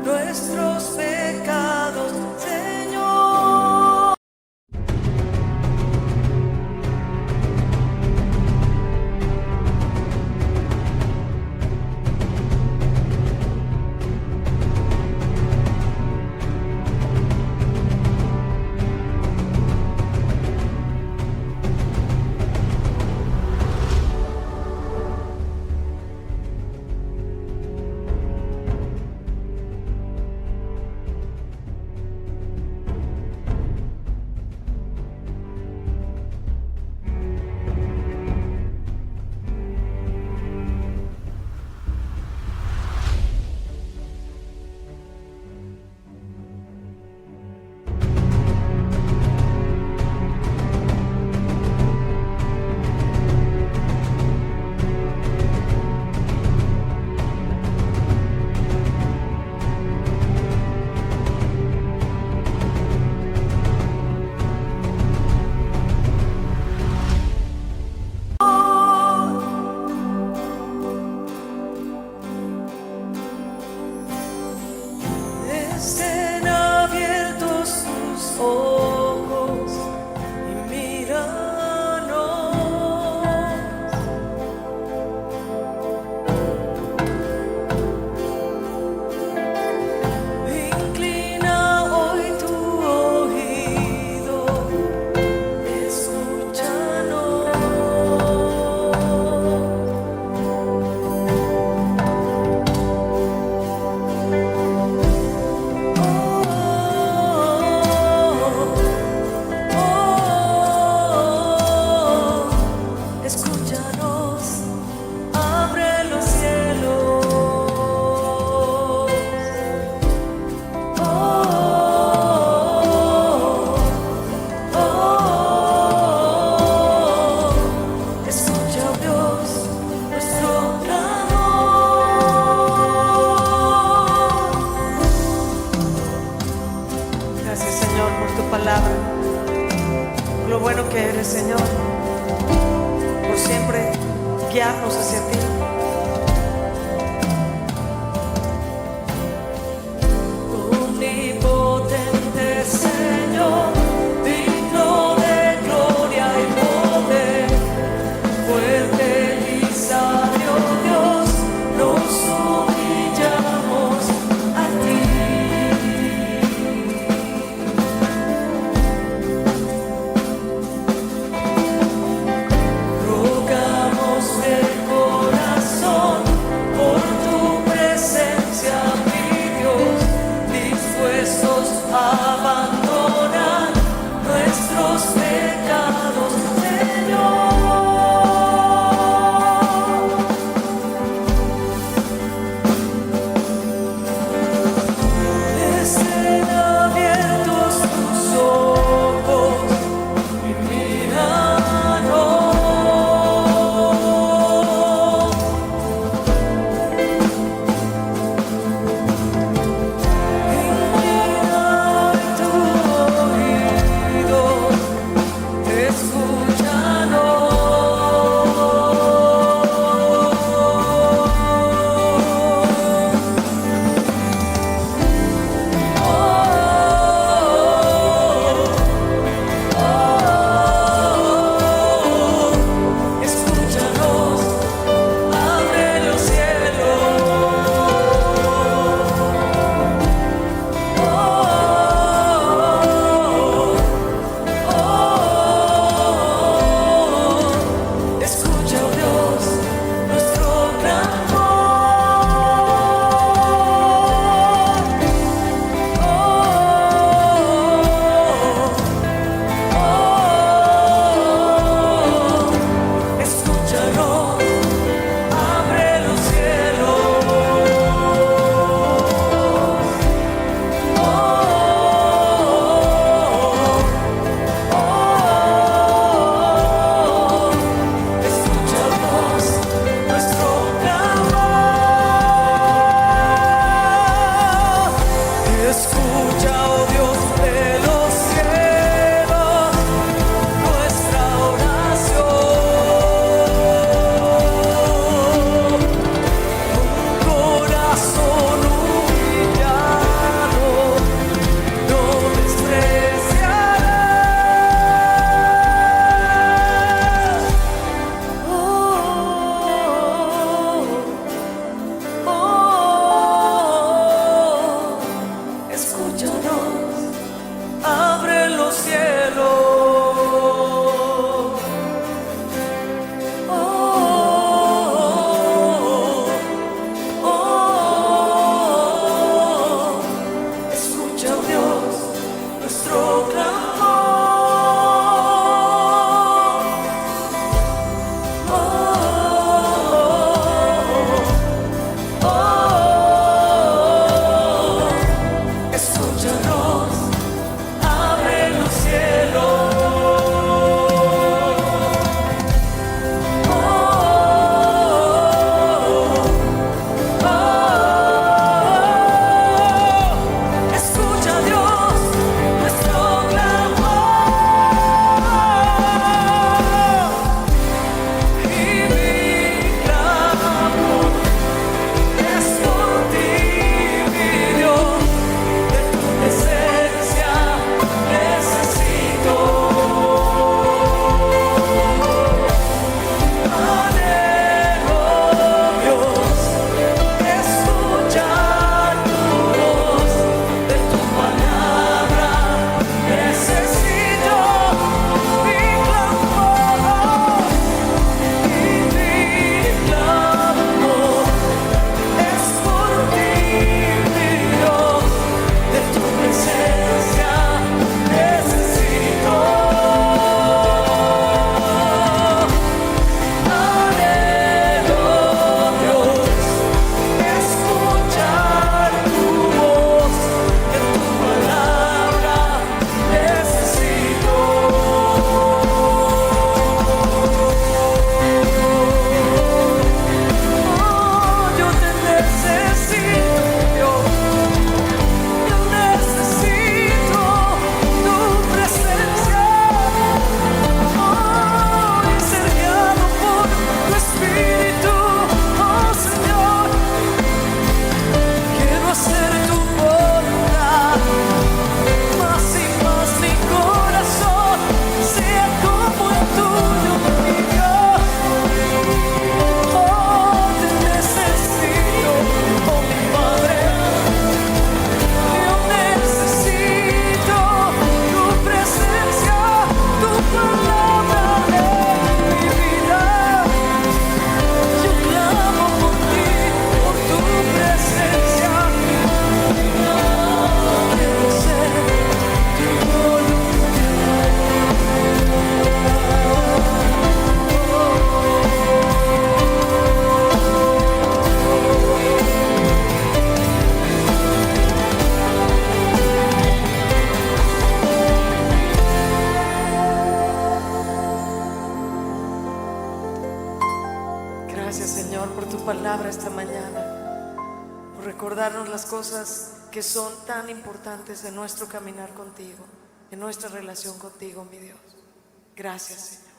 nuestros pecados, Señor. Estén abiertos sus ojos y míranos. Inclina hoy tu oído, escúchanos. Escúchanos, abre los cielos. Escucha, oh Dios, nuestro clamor. Gracias, Señor, por tu palabra, por lo bueno que eres, Señor, por siempre guiarnos hacia ti. Omnipotente Señor, digno de gloria y poder, fuerte y sabio Dios, nos humillamos a ti. Rogamos de corazón. Gracias, Señor, por tu palabra esta mañana, por recordarnos las cosas que son tan importantes en nuestro caminar contigo, en nuestra relación contigo, mi Dios. Gracias, Señor.